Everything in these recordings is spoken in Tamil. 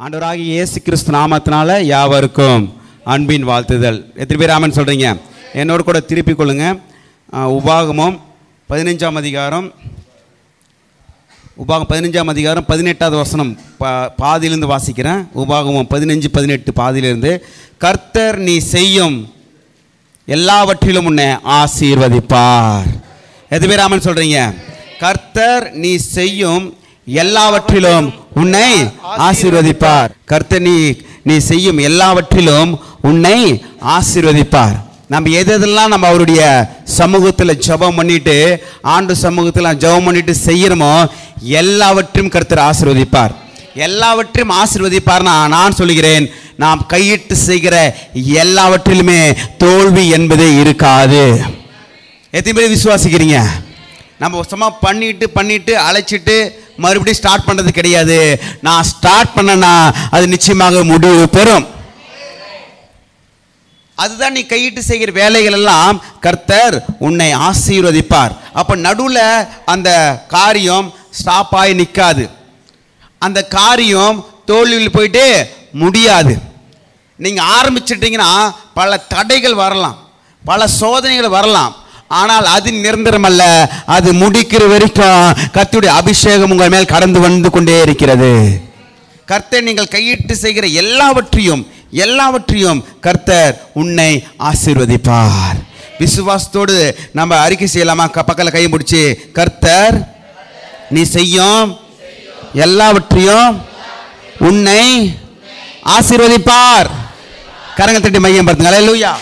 ஆண்டவராகிய இயேசு கிறிஸ்து நாமத்தினால யாவருக்கும் அன்பின் வாழ்த்துதல். எத்தனை பேர் ஆமென் சொல்கிறீங்க? என்னோட கூட திருப்பிக் கொள்ளுங்க. உபாகமம் 15ஆம் அதிகாரம் 18வது வசனம் பாதியிலிருந்து வாசிக்கிறேன். உபாகமம் 15-18 பாதியிலிருந்து. கர்த்தர் நீ செய்யும் எல்லாவற்றிலும் உன்னை ஆசீர்வதிப்பார். எத்தனை பேர் ஆமென் சொல்கிறீங்க? கர்த்தர் நீ செய்யும் எல்லாவற்றிலும் உன்னை ஆசீர்வதிப்பார். கர்த்தர் நீ செய்யும் எல்லாவற்றிலும் உன்னை ஆசீர்வதிப்பார். நம்ம எதெல்லாம் நம்ம அவருடைய சமூகத்தில் ஜெபம் பண்ணிட்டு ஆண்டு சமூகத்தில் ஜெபம் பண்ணிட்டு செய்யணுமோ எல்லாவற்றையும் கர்த்தர் ஆசீர்வதிப்பார். எல்லாவற்றையும் ஆசீர்வதிப்பார்னா நான் சொல்கிறேன், நாம் கையிட்டு செய்கிற எல்லாவற்றிலுமே தோல்வி என்பதே இருக்காது. எத்தனை பேர் விசுவாசிக்கிறீங்க? நம்ம சும்மா பண்ணிட்டு அழைச்சிட்டு மறுபடியும் ஸ்டார்ட் பண்ணுறது கிடையாது. நான் ஸ்டார்ட் பண்ணனா அது நிச்சயமாக முடிவு பெறும். அதுதான் நீ கையிட்டு செய்கிற வேலைகள் எல்லாம் கர்த்தர் உன்னை ஆசீர்வதிப்பார். அப்போ நடுவில் அந்த காரியம் ஸ்டாப் ஆகி நிற்காது. அந்த காரியம் தோல்வியில் போயிட்டு முடியாது. நீங்கள் ஆரம்பிச்சிட்டிங்கன்னா பல தடைகள் வரலாம், பல சோதனைகள் வரலாம். ஆனால் அது நிரந்தரமல்ல. அது முடிக்கிற வரைக்கும் கர்த்தருடைய அபிஷேகம் உங்கள் மேல் கடந்து வந்து கொண்டே இருக்கிறது. கர்த்தர் நீங்கள் கையிட்டு செய்கிற எல்லாவற்றையும் கர்த்தர் உன்னை ஆசீர்வதிப்பார். விசுவாசத்தோடு நம்ம அறிக்கை செய்யலாமா? பக்கத்தில் கையை முடிச்சு, கர்த்தர் நீ செய்யும் எல்லாவற்றையும் உன்னை ஆசீர்வதிப்பார். கரங்கள் தட்டி மையம் பார்த்துங்க. அல்லேலூயா.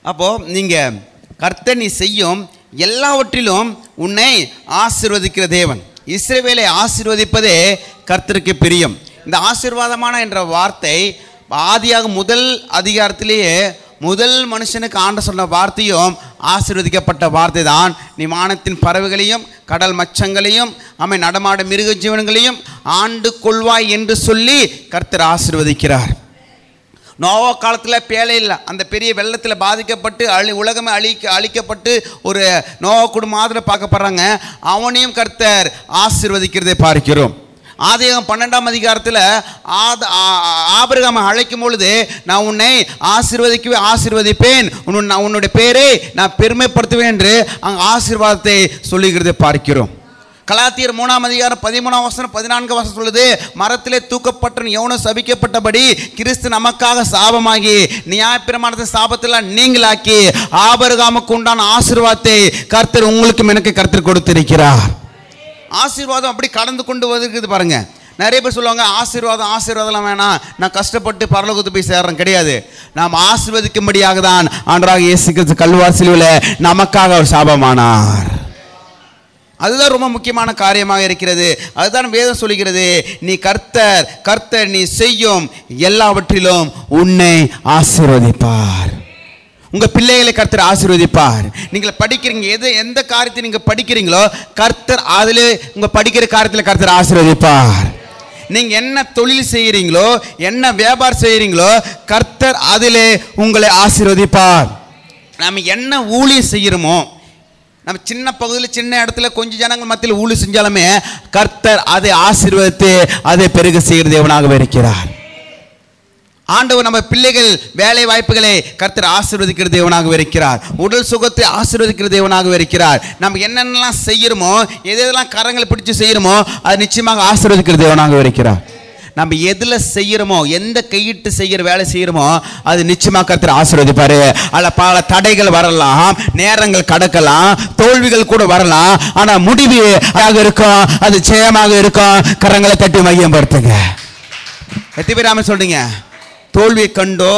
அப்போ நீங்க கர்த்தர் நீ செய்யும் எல்லாவற்றிலும் உன்னை ஆசீர்வதிக்கிற தேவன். இஸ்ரவேலை ஆசீர்வதிப்பதே கர்த்தருக்கு பிரியம். இந்த ஆசீர்வாதமான என்ற வார்த்தை ஆதியாக முதல் அதிகாரத்திலேயே முதல் மனுஷனுக்கு ஆண்டு சொன்ன வார்த்தையும் ஆசீர்வதிக்கப்பட்ட வார்த்தை தான். நீ வானத்தின் பறவைகளையும் கடல் மச்சங்களையும் நடமாட மிருக ஜீவன்களையும் ஆண்டு கொள்வாய் என்று சொல்லி கர்த்தர் ஆசீர்வதிக்கிறார். நோவா காலத்தில் பேழையில் அந்த பெரிய வெள்ளத்தில் பாதிக்கப்பட்டு உலகமே அழிக்கப்பட்டு ஒரு நோவா குடும்பம் மாதிரி பார்க்கப்படுறாங்க. அவனையும் கர்த்தர் ஆசீர்வதிக்கிறதை பார்க்கிறோம். ஆதியாகமம் 12ஆம் அதிகாரத்தில் ஆபிரகாமை அழைக்கும் பொழுது நான் உன்னை ஆசீர்வதிப்பேன், உன்னுடைய பேரை நான் பெருமைப்படுத்துவேன் என்று அங்கே ஆசீர்வாதத்தை சொல்லுகிறதை பார்க்கிறோம். கலாத்தியர் 3ஆம் அதிகாரம் 13ஆம் வசனம் 14 வசனம் சொல்லுது, மரத்திலே தூக்கப்பட்ட எவனும் சபிக்கப்பட்டபடி கிறிஸ்து நமக்காக சாபமாகி நியாயப்பிரமாணத்தின் சாபத்தில் நீங்களாக்கி ஆபிரகாமுக்கு உண்டான ஆசீர்வாதத்தை கர்த்தர் உங்களுக்கும் எனக்கு கர்த்தர் கொடுத்திருக்கிறார். ஆசீர்வாதம் அப்படி கடந்து கொண்டு வருகிறது பாருங்க. நிறைய பேர் சொல்லுவாங்க ஆசீர்வாதம் வேணாம், நான் கஷ்டப்பட்டு பரலோகத்துக்கு போய் சேர்றேன். கிடையாது. நாம் ஆசீர்வதிக்கும்படியாக தான் ஆண்டவராகிய இயேசு கிறிஸ்து கல்வாரி சிலுவையில் நமக்காக அவர் சாபமானார். அதுதான் ரொம்ப முக்கியமான காரியமாக இருக்கிறது. அதுதான் வேதம் சொல்லுகிறது, நீ கர்த்தர் நீ செய்யும் எல்லாவற்றிலும் உன்னை ஆசீர்வதிப்பார். உங்க பிள்ளைகளை கர்த்தர் ஆசீர்வதிப்பார். நீங்கள் படிக்கிறீங்க, எந்த காரியத்தை நீங்க படிக்கிறீங்களோ கர்த்தர் அதில் உங்க படிக்கிற காரியத்தில் கர்த்தர் ஆசீர்வதிப்பார். நீங்க என்ன தொழில் செய்கிறீங்களோ, என்ன வியாபாரம் செய்கிறீங்களோ கர்த்தர் அதிலே உங்களை ஆசீர்வதிப்பார். நம்ம என்ன ஊழியம் செய்கிறோமோ, நம்ம சின்ன பகுதியில் சின்ன இடத்துல கொஞ்சம் ஜனங்கள் மத்தியில் ஊழியம் செஞ்சாலுமே கர்த்தர் அதை ஆசீர்வதித்து அதை பெருக செய்கிற தேவனாகவே இருக்கிறார். ஆண்டவர் நம்ம பிள்ளைகள் வேலை வாய்ப்புகளை கர்த்தர் ஆசீர்வதிக்கிற தேவனாகவே இருக்கிறார். உடல் சுகத்தை ஆசீர்வதிக்கிற தேவனாகவே இருக்கிறார். நம்ம என்னென்னலாம் செய்யறோமோ, எதெல்லாம் கரங்களை பிடிச்சு செய்யறோமோ அது நிச்சயமாக ஆசீர்வதிக்கிற தேவனாகவே இருக்கிறார். நம்ம எதில் செய்கிறோமோ, எந்த கையிட்டு செய்கிற வேலை செய்கிறோமோ அது நிச்சயமாக கர்த்தர் ஆசீர்வதிப்பாரு. அதில் பல தடைகள் வரலாம், நேரங்கள் கடக்கலாம், தோல்விகள் கூட வரலாம். ஆனால் முடிவு இருக்கும், அது ஜெயமாக இருக்கும். கரங்களை தட்டி மையப்படுத்துங்க. எத்தனை பேர் ஆமென் சொல்றீங்க? தோல்வியை கண்டோ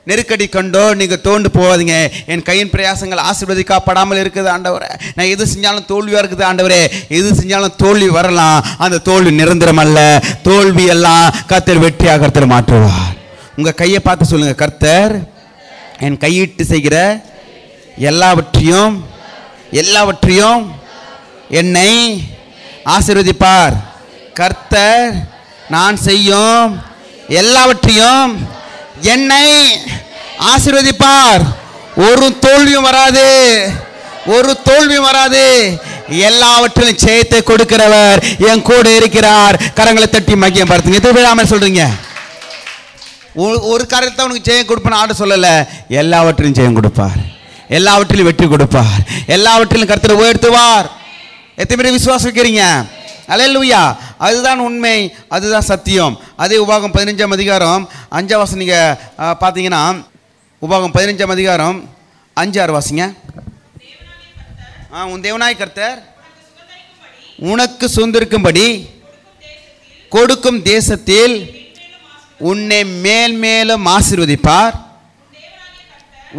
நெருக்கடி கண்டோ நீங்கள் தோண்டு போகாதீங்க. என் கையின் பிரயாசங்கள் ஆசீர்வதிக்கப்படாமல் இருக்குது ஆண்டவரே, நான் எது செஞ்சாலும் தோல்வியாக இருக்குது ஆண்டவரே. எது செஞ்சாலும் தோல்வி வரலாம், அந்த தோல்வி நிரந்தரம் அல்ல. தோல்வி எல்லாம் கர்த்தர் வெற்றியாக கர்த்தர் மாற்றுவார். உங்கள் கையை பார்த்து சொல்லுங்கள், கர்த்தர் என் கையிட்டு செய்கிற எல்லாவற்றையும் என்னை ஆசீர்வதிப்பார். கர்த்தர் நான் செய்யும் எல்லாவற்றையும் என்னை ஆசீர்வதிப்பார். ஒரு தோல்வியும் வராது. எல்லாவற்றிலும் ஜெயத்தை கொடுக்கிறவர் என் கூட இருக்கிறார். கரங்களை தட்டி மகிமை படுத்துங்க. இது விடாம சொல்றீங்க. ஒரு காரியத்தை உனக்கு ஜெயம் கொடுப்பேன்னு ஆண்டு சொல்லல, எல்லாவற்றிலும் ஜெயம் கொடுப்பார், எல்லாவற்றிலும் வெற்றி கொடுப்பார், எல்லாவற்றிலும் கர்த்தரை உயர்த்துவார். எத்தனை பேர் விசுவாசம் வைக்கிறீங்க? அல்லேலூயா. அதுதான் உண்மை, அதுதான் சத்தியம். அதே உபாகம் 15ஆம் அதிகாரம் 5ஆம் வசனம் நீங்க பார்த்தீங்கன்னா, உபாகம் 15ஆம் அதிகாரம் 5-6 வாசிங்க. உன் தேவனாய் கர்த்தர் உனக்கு சுதந்திரிக்கும்படி கொடுக்கும் தேசத்தில் உன்னை மேல் மேலும் ஆசீர்வதிப்பார்.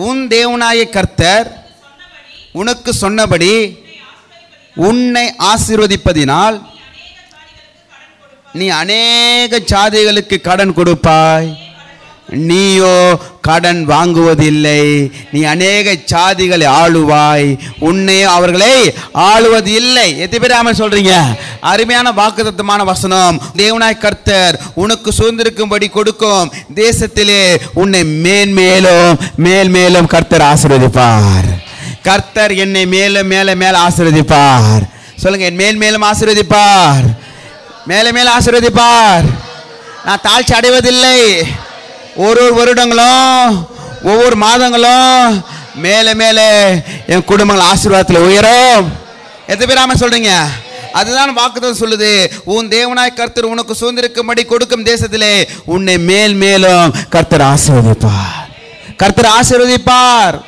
உன் தேவனாய கர்த்தர் உனக்கு சொன்னபடி உன்னை ஆசீர்வதிப்பதினால் நீ அநேக ஜாதிகளுக்கு கடன் கொடுப்பாய். நீயோ கடன் வாங்குவதில்லை. நீ அநேக ஜாதிகளை ஆளுவாய், உன்னை அவர்களை ஆளுவது இல்லை. எத்தனை பேர் ஆமென் சொல்றீங்க? அருமையான வாக்குத்தத்தமான வசனம். தேவனாய் கர்த்தர் உனக்கு சுதந்திரிக்கும்படி கொடுக்கும் தேசத்திலே உன்னை மேன்மேலும் மேல்மேலும் கர்த்தர் ஆசீர்வதிப்பார். கர்த்தர் என்னை மேலும் மேல மேல ஆசீர்வதிப்பார். சொல்லுங்க, என் மேல்மேலும் ஆசீர்வதிப்பார், மேல மேல ஆசீர்வதிப்பார். நான் தாழ்ச்சி அடைவதில்லை. ஒரு வருடங்களும் ஒவ்வொரு மாதங்களும் மேலே மேலே என் குடும்பங்கள் ஆசீர்வாதத்தில் உயரும். எத்தனை பேர் ஆமென் சொல்றீங்க? அதுதான் வாக்குத்தத்தம் சொல்லுது. உன் தேவனாய் கர்த்தர் உனக்கு சுதந்திரிக்கும்படி கொடுக்கும் தேசத்திலே உன்னை மேல் மேலும் கர்த்தர் ஆசீர்வதிப்பார், கர்த்தர் ஆசீர்வதிப்பார்.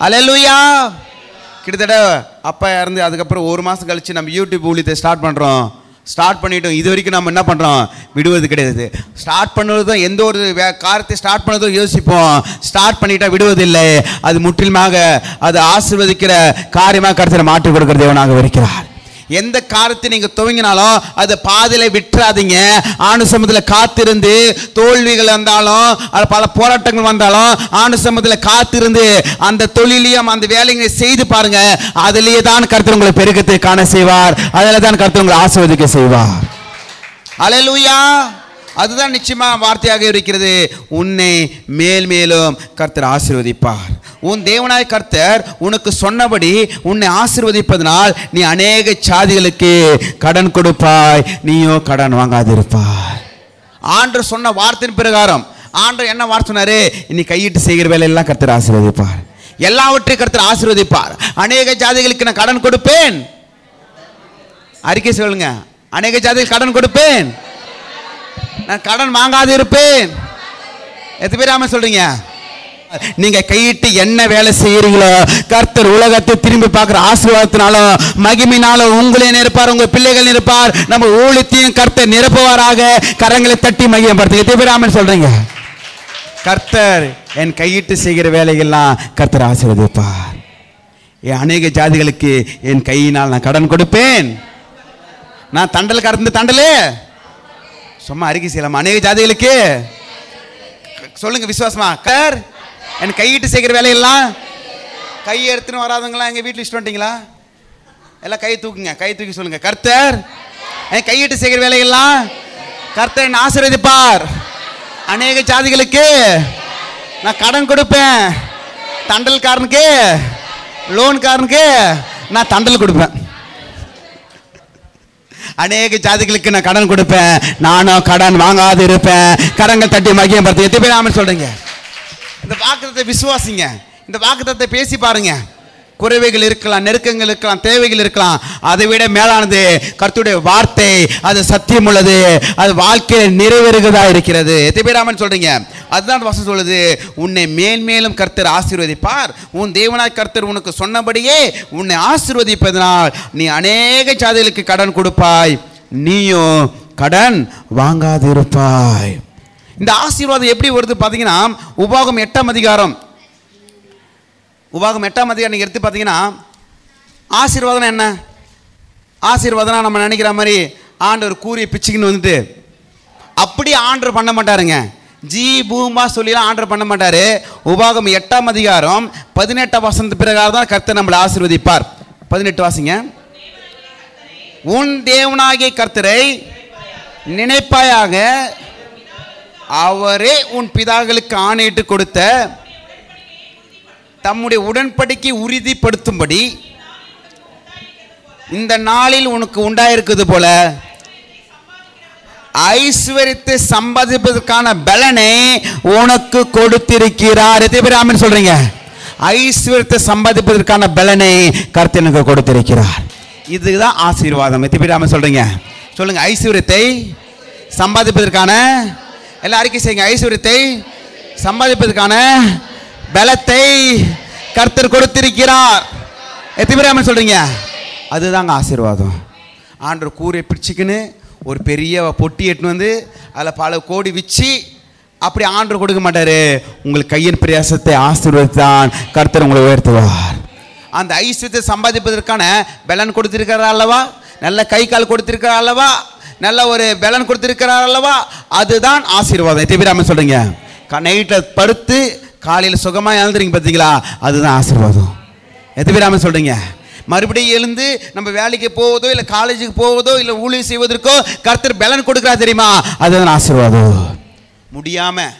அல்லேலூயா. கிட்டத்தட்ட அப்பா இறந்து அதுக்கப்புறம் ஒரு மாதம் கழிச்சு நம்ம யூடியூப் ஊழியத்தை ஸ்டார்ட் பண்ணிட்டோம். இது வரைக்கும் நம்ம என்ன பண்ணுறோம்? விடுவது கிடையாது. ஸ்டார்ட் பண்ணுறதும் எந்த ஒரு காரியத்தை ஸ்டார்ட் பண்ணதும் யோசிப்போம். ஸ்டார்ட் பண்ணிட்டா விடுவதில்லை. அது முற்றிலுமாக அது ஆசீர்வதிக்கிற காரியமாக கர்த்தர் மாற்றி கொடுக்கிற தேவனாக இருக்கிறார். எந்த காரியத்தை நீங்கள் துவங்கினாலும் அது பாதியில் விட்டுறாதீங்க. ஆண்டு சமூகத்தில் காத்திருந்து, தோல்விகள் வந்தாலும் பல போராட்டங்கள் வந்தாலும் ஆண்டு சமூகத்தில் காத்திருந்து அந்த தொழிலையும் அந்த வேலைகளை செய்து பாருங்க. அதிலேயே தான் கர்த்தர் உங்களை பெருக்கத்தை காண செய்வார். அதில் தான் கர்த்தர் உங்களை ஆசீர்வதிக்க செய்வார். அல்லேலூயா. அதுதான் நிச்சயமா வார்த்தையாக இருக்கிறது. உன்னை மேல் மேலும் கர்த்தர் ஆசீர்வதிப்பார். உன் தேவனாய் கர்த்தர் உனக்கு சொன்னபடி உன்னை ஆசீர்வதிப்பதனால் நீ அநேக ஜாதிகளுக்கு கடன் கொடுப்பாய், நீயோ கடன் வாங்காதிருப்பாய். ஆண்டவர் சொன்ன வார்த்தையின் பிரகாரம் ஆண்டவர் என்ன வார்த்தை சொன்னாரு? இனி கையிட்டு செய்கிற வேலையெல்லாம் கர்த்தர் ஆசீர்வதிப்பார், எல்லாவற்றையும் கர்த்தர் ஆசீர்வதிப்பார். அநேக ஜாதிகளுக்கு நான் கடன் கொடுப்பேன். அறிக்கை சொல்லுங்க, அநேக ஜாதிகளுக்கு கடன் கொடுப்பேன், நான் கடன் வாங்காது இருப்பேன். எத்தனை பேர் ஆமென் சொல்றீங்க? நீங்க கையிட்டு என்ன வேலை செய்யறீங்களோ கர்த்தர் உலகத்தை திரும்பி பார்க்கிற ஆசீர்வாதத்தினாலும் மகிமையினாலும் உங்களே நிரப்பார், உங்க பிள்ளைகள் நிரப்பார், நம்ம ஊழியத்தையும் கர்த்தர் நிரப்புவாராக. கரங்களை தட்டி மகிமைப்படுத்துங்க. எத்தனை பேர் ஆமென் சொல்றீங்க? கர்த்தர் என் கையிட்டு செய்கிற வேலைகள்லாம் கர்த்தர் ஆசீர்வதிப்பார். அநேக ஜாதிகளுக்கு என் கையினால் நான் கடன் கொடுப்பேன். நான் தண்டலே சும்மா அறிக்கை செய்யலாமா? அநேக ஜாதிகளுக்கு சொல்லுங்க விசுவாசமா, கர் என் கையிட்டு செய்கிற வேலையெல்லாம். கை எடுத்துன்னு வராதவங்களா எங்க வீட்டில் இஷ்டம் வந்துட்டீங்களா? எல்லாம் கை தூக்குங்க, கை தூக்கி சொல்லுங்க, கர்த்தர் என் கையிட்டு செய்கிற வேலையெல்லாம் கர்த்தர் என்ன ஆசீர்வதிப்பார். அநேக ஜாதிகளுக்கு நான் கடன் கொடுப்பேன். தண்டல்காரனுக்கு, லோன்காரனுக்கு நான் தண்டல் கொடுப்பேன். அநேக ஜாதிகளுக்கு நான் கடன் கொடுப்பேன், நானும் கடன் வாங்காது இருப்பேன். கரங்கள் தட்டி மகிமைப்படுத்து. எத்தனை பேர் ஆமென் சொல்றீங்க? இந்த வாக்குத்தத்தத்தை விசுவாசிங்க. இந்த வாக்குத்தத்தத்தை பேசி பாருங்க. குறைவைகள் இருக்கலாம், நெருக்கங்கள் இருக்கலாம், தேவைகள் இருக்கலாம். அதை விட மேலானது கர்த்தருடைய வார்த்தை. அது சத்தியம் உள்ளது, அது வாழ்க்கையில் நிறைவேறுகிறதா இருக்கிறது. எத்தனை பேர் ஆமென் சொல்றீங்க? அதுதான் அந்த வசனம் சொல்லுது, உன்னை மேல்மேலும் கர்த்தர் ஆசீர்வதிப்பார். உன் தேவனாய் கர்த்தர் உனக்கு சொன்னபடியே உன்னை ஆசீர்வதிப்பதனால் நீ அநேக ஜாதிகளுக்கு கடன் கொடுப்பாய், நீயோ கடன் வாங்காதிருப்பாய். இந்த ஆசீர்வாதம் எப்படி வருது பார்த்தீங்கன்னா, உபாகம் 8ஆம் அதிகாரம் நீங்கள் எடுத்து பார்த்தீங்கன்னா, ஆசீர்வாதம் என்ன? ஆசீர்வாதம் நம்ம நினைக்கிற மாதிரி ஆண்டவர் கூறிய பிச்சுக்குன்னு வந்துட்டு அப்படி ஆண்டவர் பண்ண மாட்டாருங்க. ஜி பூமா சொல்லிலாம் ஆண்டர் பண்ண மாட்டாரு. உபாகம் 8ஆம் அதிகாரம் 18ஆம் வசனத்து பிரகாரம் தான் கர்த்தர் நம்மளை ஆசீர்வதிப்பார். 18 வாசிங்க. உன் தேவனாகிய கர்த்தரை நினைப்பாயாக, அவரே உன் பிதாக்களுக்கு ஆணையிட்டு கொடுத்த தம்முடைய உடன்படிக்கை உறுதிப்படுத்தும்படி இந்த நாளில் உனக்கு உண்டாயிருக்குது போல ஐஸ்வர்யத்தை சம்பாதிப்பதற்கான பலனை உனக்கு கொடுத்திருக்கிறார். எத்தனை பேர் ஆமென் சொல்றீங்க? ஐஸ்வர்யத்தை சம்பாதிப்பதற்கான பலனை கர்த்தர் எனக்கு கொடுத்திருக்கிறார். இதுதான் ஆசீர்வாதம். எத்தனை பேர் ஆமென் சொல்றீங்க? சொல்லுங்க. ஐஸ்வர்யத்தை சம்பாதிப்பதற்கான, எல்லாம் அறிக்கை செய்யுங்க. ஐஸ்வர்யத்தை சம்பாதிப்பதற்கான பலத்தை கர்த்தர் கொடுத்திருக்கிறார். எத்தனை பேர் ஆமென் சொல்றீங்க? அதுதாங்க ஆசீர்வாதம். ஆண்டவர் கூரை பிடிச்சிக்கின்னு ஒரு பெரிய பொட்டி எட்டுன்னு வந்து அதில் பல கோடி வச்சு அப்படி ஆண்டவர் கொடுக்க மாட்டார். உங்கள் கையின் பிரயாசத்தை ஆசீர்வதித்தான் கர்த்தர் உங்களை உயர்த்துவார். அந்த ஐஸ்வர்யத்தை சம்பாதிப்பதற்கான பலன் கொடுத்திருக்கிறார் அல்லவா? நல்ல கை கால் கொடுத்திருக்கிறார் அல்லவா? நல்ல ஒரு பலன் கொடுத்திருக்கிறார் அல்லவா? அதுதான் ஆசீர்வாதம். எத்தனை பேர் ஆமென் சொல்றீங்க? நைட்டில் படுத்து காலையில் சுகமாக எழுந்துறீங்க பார்த்தீங்களா? அதுதான் ஆசீர்வாதம். எத்தனை பேர் ஆமென் சொல்றீங்க? மறுபடியும் எழுந்து நம்ம வேலைக்கு போவதோ இல்லை காலேஜுக்கு போவதோ இல்லை ஊழியம் செய்வதற்கோ கர்த்தர் பலன் கொடுக்குறா தெரியுமா? அதுதான் ஆசீர்வாதம். முடியாமல்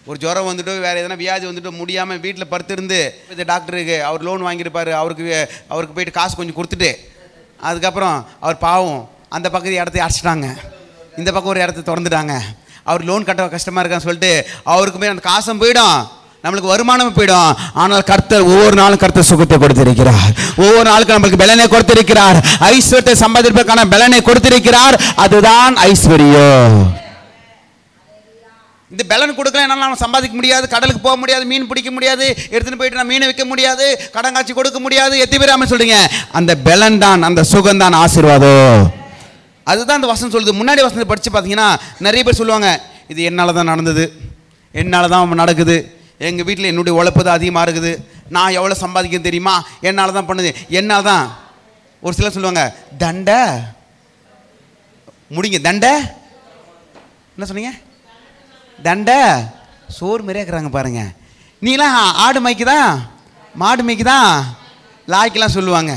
ஒரு ஜுரம் வந்துட்டு வேறு எதனா வியாதி வந்துட்டு முடியாமல் வீட்டில் படுத்திருந்து இந்த டாக்டருக்கு அவர் லோன் வாங்கியிருப்பார், அவருக்கு போயிட்டு காசு கொஞ்சம் கொடுத்துட்டு அதுக்கப்புறம் அவர் பாவம் அந்த பக்கத்து இடத்த அடைச்சிட்டாங்க, இந்த பக்கம் ஒரு இடத்த திறந்துட்டாங்க, அவர் லோன் கட்ட கஷ்டமாக இருக்கான்னு சொல்லிட்டு அவருக்கு போய் அந்த காசும் போயிடும், நம்மளுக்கு வருமானம் போயிடும். ஆனால் கர்த்தர் ஒவ்வொரு நாளும் கர்த்தர் சுகத்தை கொடுத்திருக்கிறார். ஒவ்வொரு நாளுக்கு நம்மளுக்கு பலனை கொடுத்திருக்கிறார். ஐஸ்வர்யத்தை சம்பாதிப்பதற்கான பலனை கொடுத்திருக்கிறார். அதுதான் ஐஸ்வர்யம். இந்த பலன் கொடுக்கல என்னால் நம்ம சம்பாதிக்க முடியாது, கடலுக்கு போக முடியாது, மீன் பிடிக்க முடியாது, எடுத்துன்னு போயிட்டு நான் மீனை விற்க முடியாது, கடன் காட்சி கொடுக்க முடியாது. எத்தனை பேர் ஆமென் சொல்றீங்க? அந்த பலன் தான், அந்த சுகம் தான் ஆசீர்வாதம். அதுதான் அந்த வசனம் சொல்லுது. முன்னாடி வசனத்தை படித்து பார்த்தீங்கன்னா நிறைய பேர் சொல்லுவாங்க, இது என்னால் தான் நடந்தது, என்னால் தான் நடக்குது, எங்கள் வீட்டில் என்னுடைய உழைப்பு தான் அதிகமாக இருக்குது, நான் எவ்வளோ சம்பாதிக்க தெரியுமா, என்னால் தான் பண்ணுது, என்னால் தான். ஒரு சிலர் சொல்லுவாங்க தண்டை முடிங்க, தண்டை என்ன சொன்னீங்க? தண்டை சோறு மாதிரியே இருக்கிறாங்க பாருங்க. நீலாம் ஆடு மேய்க்குதான், மாடு மேய்க்குதான், லாய்க்கெல்லாம் சொல்லுவாங்க.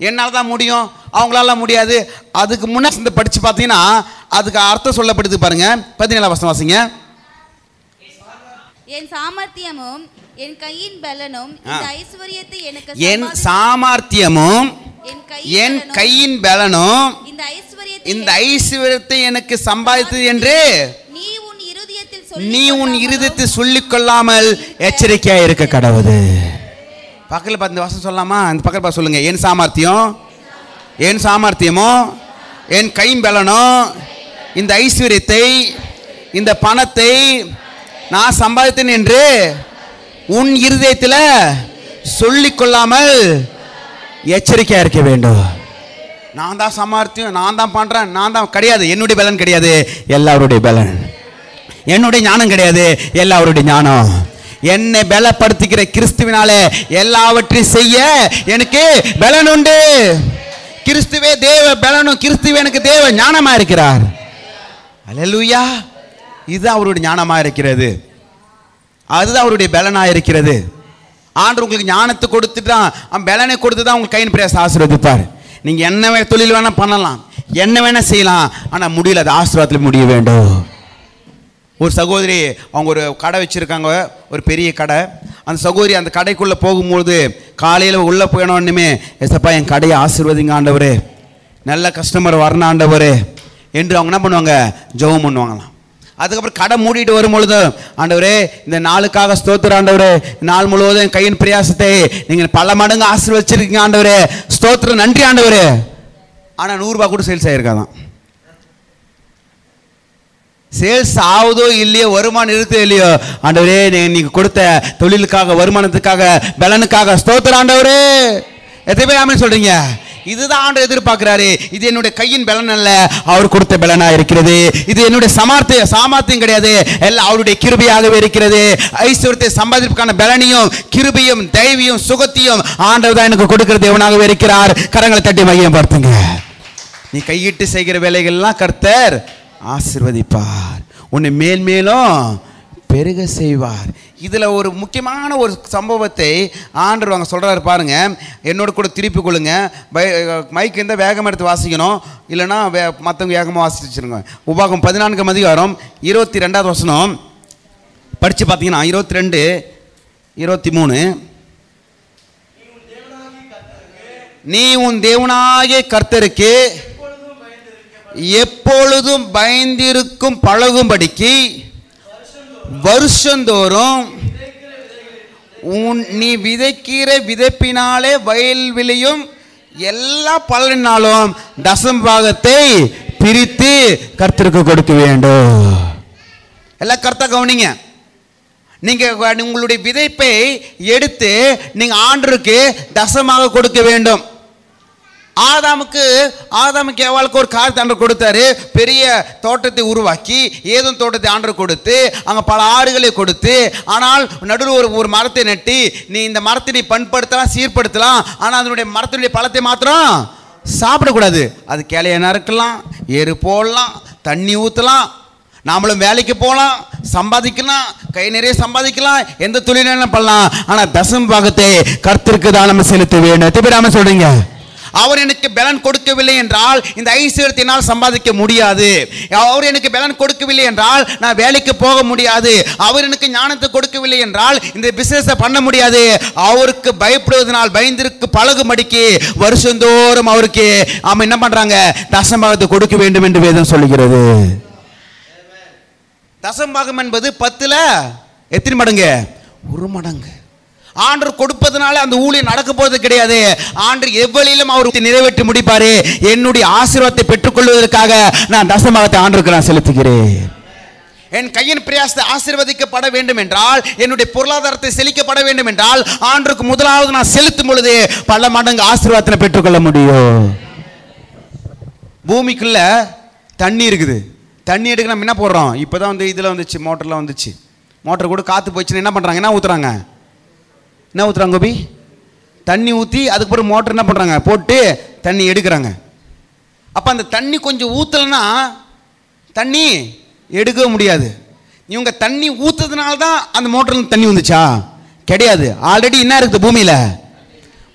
என்னால் தான் முடியும், அவங்களால முடியாது. அதுக்கு முன்னாடி படித்து பார்த்தீங்கன்னா அதுக்கு அர்த்தம் சொல்லப்படுது பாருங்க. 17 வசனம் வாசிங்க. என் சாமர்த்தியமும் என் கையின் பலனும் இந்த ஐஸ்வரியத்தை எனக்கு என் சாமர்த்தியமும் என் கையின் பலனும் இந்த ஐஸ்வரியத்தை எனக்கு சம்பாதித்தது என்று நீ உன் இருதயத்தில் சொல்லிக் கொள்ளாமல் எச்சரிக்கையா இருக்க கடவுது. பக்கத்தில் பார்த்து இந்த வசனம் சொல்லலாமா? அந்த பக்கத்தில் பார்த்து சொல்லுங்க. என் சாமர்த்தியம், என் சாமர்த்தியமும் என் கையின் பலனும் இந்த ஐஸ்வரியத்தை, இந்த பணத்தை நான் சம்பாதித்தேன் என்று உன் இருதயத்தில் சொல்லிக் கொள்ளாமல் எச்சரிக்கையா இருக்க வேண்டும். நான் தான் சம்பாதித்தேன், நான் தான் பண்றேன், நான் தான் கிடையாது. என்னுடைய பலன் கிடையாது, எல்லாருடைய பலன். என்னுடைய ஞானம் கிடையாது, எல்லாருடைய ஞானம். என்னை பலப்படுத்திக்கிற கிறிஸ்துவினாலே எல்லாவற்றையும் செய்ய எனக்கு பலன் உண்டு. கிறிஸ்துவே தேவ பலனும், கிறிஸ்துவே எனக்கு தேவ ஞானமா இருக்கிறார். அல்லேலூயா. இது அவருடைய ஞானமா இருக்கிறது, அதுதான் அவருடைய பலனா இருக்கிறது. ஆண்டவர் உங்களுக்கு ஞானத்தை கொடுத்துட்டான், பலனை கொடுத்து தான் உங்களுக்கு கையின் பிரயாசம் ஆசீர்வதிப்பார். நீங்க என்ன தொழில் வேணா பண்ணலாம், என்ன வேணா செய்யலாம், ஆனா முடியல, அது ஆசீர்வாதத்தில் முடிய வேண்டும். ஒரு சகோதரி அவங்க ஒரு கடை வச்சுருக்காங்க, ஒரு பெரிய கடை. அந்த சகோதரி அந்த கடைக்குள்ளே போகும்போது காலையில் உள்ளே போயினோன்னுமே, எசப்பா என் கடையை ஆசீர்வதிங்க ஆண்டவரே, நல்ல கஸ்டமர் வரணும் ஆண்டவரே என்று அவங்க என்ன பண்ணுவாங்க? ஜெபம் பண்ணுவாங்களாம். அதுக்கப்புறம் கடை மூடிட்டு வரும்பொழுது, ஆண்டவரே இந்த நாளுக்காக ஸ்தோத்திரம் ஆண்டவரே, நாள் முழுவதும் என் கையின் பிரயாசத்தை நீங்கள் பல மடங்கு ஆசீர்வதிச்சிருக்கீங்க ஆண்டவரே, ஸ்தோத்திரம் நன்றி ஆண்டவரே. ஆனால் 100 ரூபா கூட சேல்ஸ் ஆகிருக்காதான். சேல்ஸ் ஆகுதோ இல்லையோ, வருமானம் இருக்குதோ இல்லையோ, ஆண்டவரே நீங்க கொடுத்த தொழிலுக்காக, வருமானத்துக்காக, பலனுக்காக ஸ்தோத்திரம் ஆண்டவரே. எத்தனை பேர் ஆமென் சொல்றீங்க? இதுதான் ஆண்டவர் எதிர்பார்க்கிறாரு. இது என்னுடைய கையின் பலன் அல்ல, அவர் கொடுத்த பலனா இருக்கிறது. இது என்னுடைய சாமர்த்தியம் கிடையாது, எல்லாம் அவருடைய கிருபையாகவே இருக்கிறது. ஐஸ்வர்யத்தை சம்பாதிப்பதற்கான பலனையும் கிருபையும் தயவையும் சுகத்தையும் ஆண்டவர் தான் எனக்கு கொடுக்கிற தேவனாகவே இருக்கிறார். கரங்களை தட்டி மையப்படுத்துங்க. நீ கையிட்டு செய்கிற வேலைகள்லாம் கர்த்தர் ஆசீர்வதிப்பார், உன்னை மேல்மேலும் பெருக செய்வார். இதில் ஒரு முக்கியமான ஒரு சம்பவத்தை ஆண்டவர் அவங்க சொல்கிறாரு பாருங்க. என்னோட கூட திருப்பி கொள்ளுங்க. மைக் இருந்தால் வேகமாக எடுத்து வாசிக்கணும், இல்லைன்னா மற்றவங்க வேகமாக வாசிச்சு வச்சுருங்க. உபாகம் 14 அதிகாரம் 22வது வசனம் படித்து பார்த்தீங்கன்னா 22, 23. நீ உன் தேவனாகிய கர்த்தருக்கு எப்பொழுதும் பயந்திருக்கும் பழகும்படிக்கு வருஷந்தோறும் நீ விதைக்கிற விதைப்பினாலே வயல்வெளியும் எல்லா பலனாலும் தசம் பாகத்தை பிரித்து கர்த்தருக்கு கொடுக்க வேண்டும். எல்லாம் கர்த்தா கவனிங்க. நீங்க உங்களுடைய விதைப்பை எடுத்து நீங்க ஆண்டவருக்கு தசமாக கொடுக்க வேண்டும். ஆதாமுக்கு ஏவாளுக்கு ஒரு காரியத்தை ஆண்டவர் கொடுத்தாரு. பெரிய தோட்டத்தை உருவாக்கி ஏதும் தோட்டத்தை ஆண்டவர் கொடுத்து அங்கே பல ஆறுகளை கொடுத்து, ஆனால் நடுவில் ஒரு மரத்தை நட்டி நீ இந்த மரத்தை நீ பண்படுத்தலாம் சீர்படுத்தலாம், ஆனால் அதனுடைய மரத்தினுடைய பழத்தை மாத்திரம் சாப்பிடக்கூடாது. அது கிளையனா இருக்கலாம், ஏறு போடலாம், தண்ணி ஊற்றலாம், நாமளும் வேலைக்கு போகலாம், சம்பாதிக்கலாம், கை நிறைய சம்பாதிக்கலாம், எந்த தொழிலும் பண்ணலாம். ஆனால் தசம் பாகத்தை கர்த்தருக்கு தான் நம்ம செலுத்த வேண்டும். திருப்பிடாம சொல்றீங்க. அவர் எனக்கு பலன் கொடுக்கவில்லை என்றால் இந்த ஐஸ்வர்யத்தினால் சம்பாதிக்க முடியாது. அவர் எனக்கு பலன் கொடுக்கவில்லை என்றால் நான் வேலைக்கு போக முடியாது. அவர் எனக்கு ஞானத்தை கொடுக்கவில்லை என்றால் இந்த பிசினஸை பண்ண முடியாது. அவருக்கு பயப்படுவதனால் பயந்திருக்கு பழகும்படிக்கு வருஷந்தோறும் அவருக்கு அவன் என்ன பண்றாங்க, தசம்பாகத்தை கொடுக்க வேண்டும் என்று வேதம் சொல்லுகிறது. தசம்பாகம் என்பது 10ல் எத்தனை மடங்கு? 1 மடங்கு. ஆண்டவர் கொடுப்பதனால அந்த ஊழியம் நடக்க போறது கிடையாது. ஆண்டவர் எவ்வளிலும் அவர் நிறைவேற்றி முடிப்பாரு. என்னுடைய ஆசீர்வாதத்தை பெற்றுக்கொள்வதற்காக நான் தசம்பாகத்தை ஆண்டவருக்கு நான் செலுத்துகிறேன். என் கையின் பிரயாசத்தை ஆசீர்வதிக்கப்பட வேண்டும் என்றால், என்னுடைய பொருளாதாரத்தை செழிக்கப்பட வேண்டும் என்றால், ஆண்டவருக்கு முதலாவது நான் செலுத்தும் பொழுது பல மடங்கு ஆசீர்வாதத்தை பெற்றுக்கொள்ள முடியும். பூமிக்குள்ள தண்ணி இருக்குது. தண்ணி எடுக்க நம்ம என்ன போடுறோம்? இப்போதான் இதில் வந்துச்சு, மோட்டர்லாம் வந்துச்சு. மோட்டர் கூட காற்று போயிடுச்சுன்னு என்ன பண்ணுறாங்க? என்ன ஊற்றுறாங்க? கோபி தண்ணி ஊற்றி அதுக்கப்புறம் மோட்டர் என்ன பண்ணுறாங்க? போட்டு தண்ணி எடுக்கிறாங்க. அப்போ அந்த தண்ணி கொஞ்சம் ஊற்றலைன்னா தண்ணி எடுக்க முடியாது. இவங்க தண்ணி ஊற்றுறதுனால தான் அந்த மோட்டர்ல தண்ணி வந்துச்சா? கிடையாது. ஆல்ரெடி என்ன இருக்குது பூமியில்?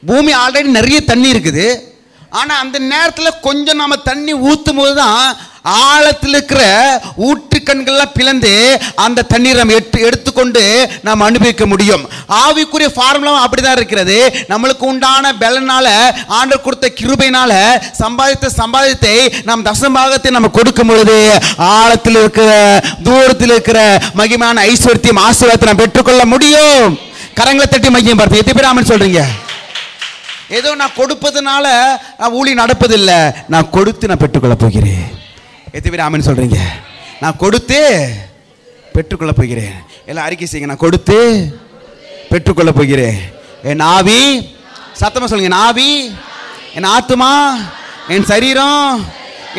பூமி ஆல்ரெடி நிறைய தண்ணி இருக்குது. ஆனால் அந்த நேரத்தில் கொஞ்சம் நம்ம தண்ணி ஊற்றும் போது தான் ஆழத்தில் இருக்கிற ஊற்றுக்கண்கள்லாம் பிளந்து அந்த தண்ணீர் நம்ம எடுத்துக்கொண்டு நாம் அனுபவிக்க முடியும். ஆவிக்குரிய ஃபார்முலாவும் அப்படிதான் இருக்கிறது. நம்மளுக்கு உண்டான பலனால, ஆண்டவர் கொடுத்த கிருபையினால சம்பாதித்தை நாம் தசம்பாகத்தை நம்ம கொடுக்கும் பொழுது ஆழத்தில் இருக்கிற தூரத்தில் இருக்கிற மகிமையான ஐஸ்வர்யத்தையும் ஆசீர்வாதத்தை நாம் பெற்றுக்கொள்ள முடியும். கரங்களை தட்டி மகிமையை பார்த்து எத்தனை பேர் ஆமென் சொல்றீங்க? ஏதோ நான் கொடுப்பதனால நான் ஊழி நடப்பதில்லை. நான் கொடுத்து நான் பெற்றுக்கொள்ள போகிறேன். எத்தனை பேர் ஆமென் சொல்றீங்க? நான் கொடுத்து பெற்றுக்கொள்ள போகிறேன். எல்லாம் அறிக்கை செய்யுங்க. நான் கொடுத்து பெற்றுக்கொள்ள போகிறேன். என் ஆவி, சத்தமா சொல்லுங்க, என் ஆவி, என் ஆத்துமா, என் சரீரம்,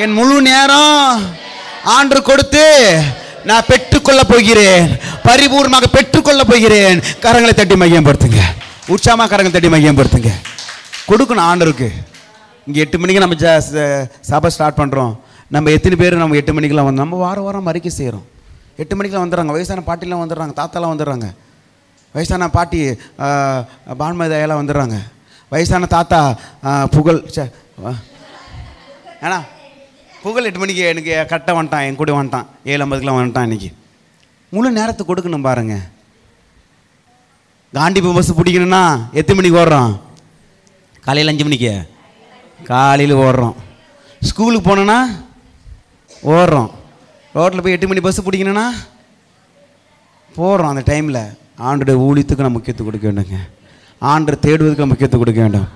என் முழு நேரம் ஆண்டவர் கொடுத்து நான் பெற்றுக்கொள்ள போகிறேன். பரிபூர்ணமாக பெற்றுக்கொள்ள போகிறேன். கரங்களை தட்டி மையப்படுத்துங்க. உற்சாகமாக கரங்களை தட்டி மையப்படுத்துங்க. கொடுக்கணும் ஆண்டவருக்கு. இங்கே 8 மணிக்கு நம்ம சபை ஸ்டார்ட் பண்ணுறோம். நம்ம எத்தனை பேர் நம்ம 8 மணிக்கெலாம் வந்து நம்ம வாரம் அறிக்கை செய்கிறோம். 8 மணிக்கெலாம் வந்துடுறாங்க. வயசான பாட்டிலாம் வந்துடுறாங்க, தாத்தாலாம் வந்துடுறாங்க. வயசான பாட்டி பான்மதியெல்லாம் வந்துடுறாங்க. வயசான தாத்தா புகழ் ஏன்னா புகழ் 8 மணிக்கு எனக்கு கரெக்டாக வந்துட்டான், என் கூட வந்துட்டான். 7:50 வந்துட்டான். இன்றைக்கி முழு நேரத்தை கொடுக்கணும் பாருங்கள். காண்டிபம் பஸ் பிடிக்கணும்னா எத்தனை மணிக்கு ஓடுறோம்? காலையில் 5 மணிக்கு காலையில் ஓடுறோம். ஸ்கூலுக்கு போனோன்னா ஓடுறோம். ரோட்டில் போய் 8 மணி பஸ்ஸு பிடிக்கணுன்னா போடுறோம். அந்த டைமில் ஆண்டோடைய ஊழியத்துக்கு நம்ம முக்கியத்துவம் கொடுக்க வேண்டுங்க. ஆண்டரை தேடுவதற்கு நம்ம முக்கியத்துவம் கொடுக்க வேண்டும்.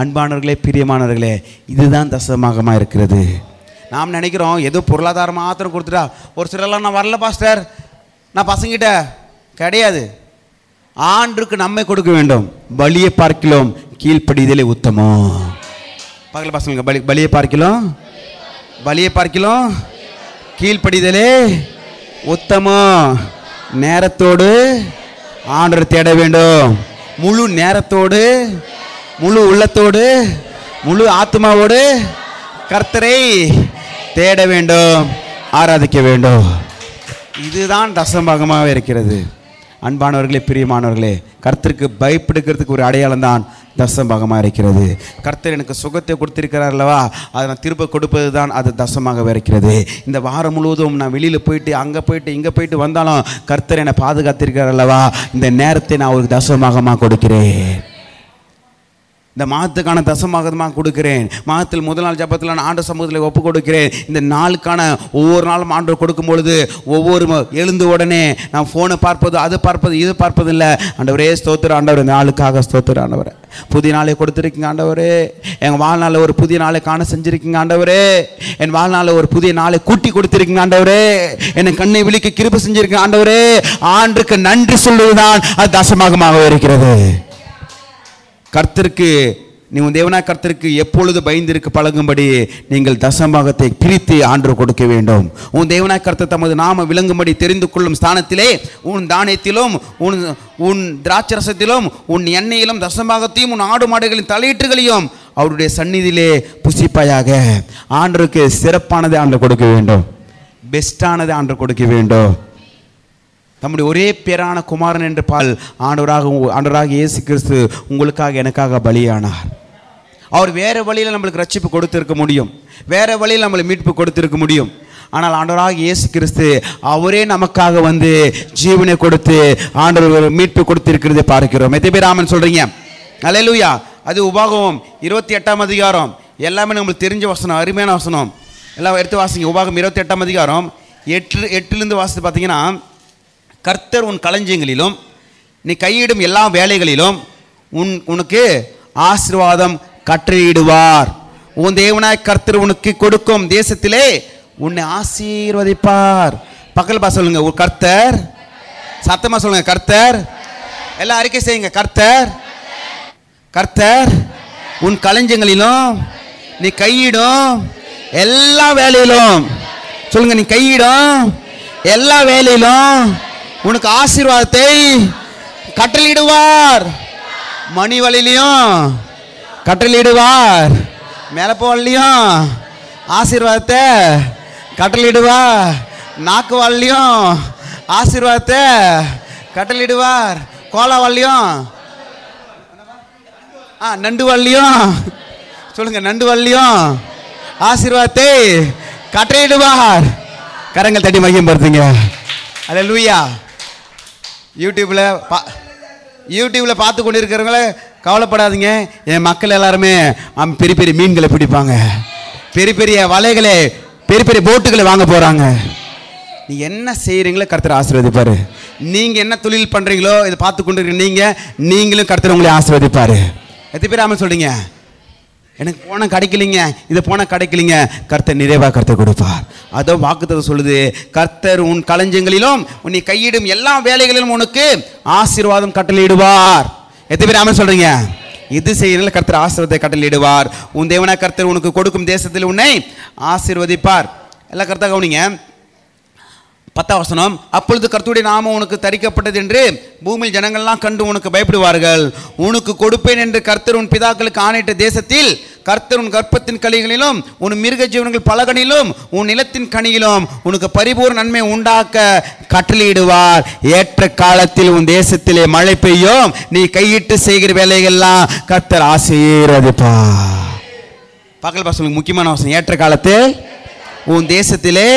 அன்பானவர்களே, பிரியமானவர்களே, இதுதான் தசமாகமாக இருக்கிறது. நாம் நினைக்கிறோம் ஏதோ பொருளாதாரம் மாத்திரம் கொடுத்துட்டா. ஒரு சிலர்லாம் நான் வரல பாஸ்டர், நான் பசங்கிட்ட கிடையாது. ஆண்டுக்கு நம்மை கொடுக்க வேண்டும். பலியை பார்க்கிலும் கீழ்ப்படிதலே உத்தமம். பக்கத்தில் பசங்க பலியை பார்க்கிலும் கீழ்ப்படிதலே உத்தமம். நேரத்தோடு ஆண்டரை தேட வேண்டும். முழு நேரத்தோடு, முழு உள்ளத்தோடு, முழு ஆத்மாவோடு கர்த்தரை தேட வேண்டும், ஆராதிக்க வேண்டும். இதுதான் தசமபாகமாக இருக்கிறது. அன்பானவர்களே, பிரியமானவர்களே, கர்த்தருக்கு பயப்படுகிறதுக்கு ஒரு அடையாளம் தான் தசமபாகமாக இருக்கிறது. கர்த்தர் எனக்கு சுகத்தை கொடுத்திருக்கிறார் அல்லவா, அதை நான் திரும்ப கொடுப்பது தான் அது தசமாகவே இருக்கிறது. இந்த வாரம் முழுவதும் நான் வெளியில் போயிட்டு அங்கே போயிட்டு இங்கே போயிட்டு வந்தாலும் கர்த்தர் என்னை பாதுகாத்திருக்கிறார் அல்லவா, இந்த நேரத்தை நான் ஒரு தசமபாகமாக கொடுக்கிறேன். இந்த மாதத்துக்கான தசமாகமாக கொடுக்கிறேன். மாதத்தில் முதல் நாள் ஜபத்தில் நான் ஆண்டு சமூகத்தில் ஒப்பு கொடுக்கிறேன். இந்த நாளுக்கான ஒவ்வொரு நாளும் ஆண்டு கொடுக்கும் பொழுது ஒவ்வொரு எழுந்த உடனே நான் ஃபோனை பார்ப்பது, அது பார்ப்பது, இது பார்ப்பது இல்லை. ஆண்டவரே ஸ்தோத்திரம் ஆண்டவர், இந்த நாளுக்காக ஸ்தோத்திரம் ஆண்டவரே. புதிய நாளை கொடுத்துருக்கீங்க ஆண்டவரே. எங்கள் வாழ்நாளில் ஒரு புதிய நாளை காண செஞ்சுருக்கீங்க ஆண்டவரே. என் வாழ்நாளில் ஒரு புதிய நாளை கூட்டி கொடுத்துருக்கீங்க ஆண்டவரே. என்னை கண்ணை விழிக்க கிருபை செஞ்சுருக்கீங்க ஆண்டவரே. ஆண்டுக்கு நன்றி சொல்வதுதான் அது தசமாகமாக இருக்கிறது. கர்த்தருக்கு, நீ உன் தேவனாய் கர்த்தருக்கு எப்பொழுது பயந்திருக்கு பழகும்படி நீங்கள் தசமாகத்தை பிரித்து ஆண்டு கொடுக்க வேண்டும். உன் தேவனாய் கர்த்தர் தமது நாம விளங்கும்படி தெரிந்து கொள்ளும் ஸ்தானத்திலே உன் தானியத்திலும் உன் திராட்சரசத்திலும் உன் எண்ணெயிலும் தசமாகத்தையும் உன் ஆடு மாடுகளின் தலையீட்டுகளையும் அவருடைய சந்நிதியிலே புசிப்பாயாக. ஆண்டருக்கு சிறப்பானதை ஆண்டு கொடுக்க வேண்டும், பெஸ்டானதை ஆண்டு கொடுக்க வேண்டும். தம்முடைய ஒரே பேரான குமாரன் என்று பால் ஆண்டவராக இயேசு கிறிஸ்து உங்களுக்காக எனக்காக பலியானார். அவர் வேறு வழியில் நம்மளுக்கு ரட்சிப்பு கொடுத்திருக்க முடியும், வேறு வழியில் நம்மளுக்கு மீட்பு கொடுத்திருக்க முடியும். ஆனால் ஆண்டவராக இயேசு கிறிஸ்து அவரே நமக்காக வந்து ஜீவனை கொடுத்து ஆண்டவர் மீட்பு கொடுத்திருக்கிறதை பார்க்கிறோம். எத்தனை பேர் ஆமென் சொல்றீங்க? அல்லேலூயா. அது உபாகமம் 28ஆம் அதிகாரம். எல்லாமே நம்மளுக்கு தெரிஞ்ச வசனம், அருமையான வசனம். எல்லாம் எடுத்து வாசிங்க. உபாகமம் 28ஆம் அதிகாரம் 8லேருந்து வாசித்து பார்த்தீங்கன்னா, கர்த்தர் உன் களஞ்சியங்களிலும் நீ கையிடும் எல்லா வேலைகளிலும் உனக்கு ஆசீர்வாதம் கட்டளையிடுவார். உன் தேவனாய் கர்த்தர் உனக்கு கொடுக்கும் தேசத்திலே உன்னை ஆசீர்வதிப்பார். பக்கத்தில் சொல்லுங்க, ஒரு கர்த்தர். சத்தமா சொல்லுங்க, கர்த்தர். எல்லாம் அறிக்கை செய்யுங்க, கர்த்தர். கர்த்தர் உன் களஞ்சியங்களிலும் நீ கையிடும் எல்லா வேலையிலும், சொல்லுங்க, நீ கையிடும் எல்லா வேலையிலும் உனக்கு ஆசீர்வாதத்தை கட்டளையிடுவார். மணி வழியிலையும் கட்டளையிடுவார், மேலப்போலையும் ஆசீர்வாதத்தை கட்டளையிடுவார், நாக்கு வாழ்லையும் ஆசீர்வாதத்தை கட்டளையிடுவார், கோலா வாழ்லையும் நண்டு வாழ்லையும், சொல்லுங்க, நண்டு வாழ்லையும் ஆசீர்வாதத்தை கட்டளையிடுவார். கரங்கள் தட்டி மகிமைப்படுத்துங்க. அல்லேலூயா. யூடியூப்ல பார்த்து கொண்டு இருக்கிறவங்களே கவலைப்படாதீங்க. என் மக்கள் எல்லாருமே பெரிய பெரிய மீன்களை பிடிப்பாங்க, பெரிய பெரிய வலைகளை, பெரிய பெரிய போட்டுகளை வாங்க போறாங்க. நீ என்ன செய்யறீங்களோ கர்த்தர் ஆசீர்வதிப்பாரு. நீங்க என்ன தொழில் பண்றீங்களோ இதை பார்த்து கொண்டு இருக்கிற நீங்களும் கர்த்தர் உங்களை ஆசீர்வதிப்பாரு. எத்தனை பேர் ஆமென் சொல்றீங்க? எனக்கு போனால் கிடைக்கலிங்க, இதை போனால் கிடைக்கலிங்க, கர்த்தர் நிறைவாக கர்த்தர் கொடுப்பார். அதோ வாக்குத்தத்தம் சொல்லுது, கர்த்தர் உன் களஞ்சியங்களிலும் உன்னை கையிடும் எல்லா வேலைகளிலும் உனக்கு ஆசீர்வாதம் கட்டளையிடுவார். எத்தனை பேர் ஆமென் சொல்றீங்க? இது செய்யறதுல கர்த்தர் ஆசீர்வாதத்தை கட்டளையிடுவார். உன் தேவனாய் கர்த்தர் உனக்கு கொடுக்கும் தேசத்தில் உன்னை ஆசீர்வதிப்பார். எல்லாம் கர்த்தர் கவனிங்க. 10ஆம் வசனம், அப்பொழுது கர்த்தருடைய நாமம் உனக்கு தரிக்கப்பட்டது என்று பூமியில் ஜனங்கள்லாம் கண்டு உனக்கு பயப்படுவார்கள். உனக்கு கொடுப்பேன் என்று கர்த்தர் உன் பிதாக்களுக்கு ஆணையிட்ட தேசத்தில் கர்த்தர் உன் கர்ப்பத்தின் கனிகளிலும் உன் மிருக ஜீவன்கள் பலகனிலும் உன் நிலத்தின் கனியிலும் உனக்கு பரிபூர்ண நன்மை உண்டாக்க கட்டளையிடுவார். ஏற்ற காலத்தில் உன் தேசத்திலே மழை பெய்யும், நீ கையிட்டு செய்கிற வேலைகள்லாம் கர்த்தர் ஆசீர்வதிப்பார். பக்கல் பாசங்களுக்கு முக்கியமான வசனம், ஏற்ற காலத்தில் உன் தேசத்திலே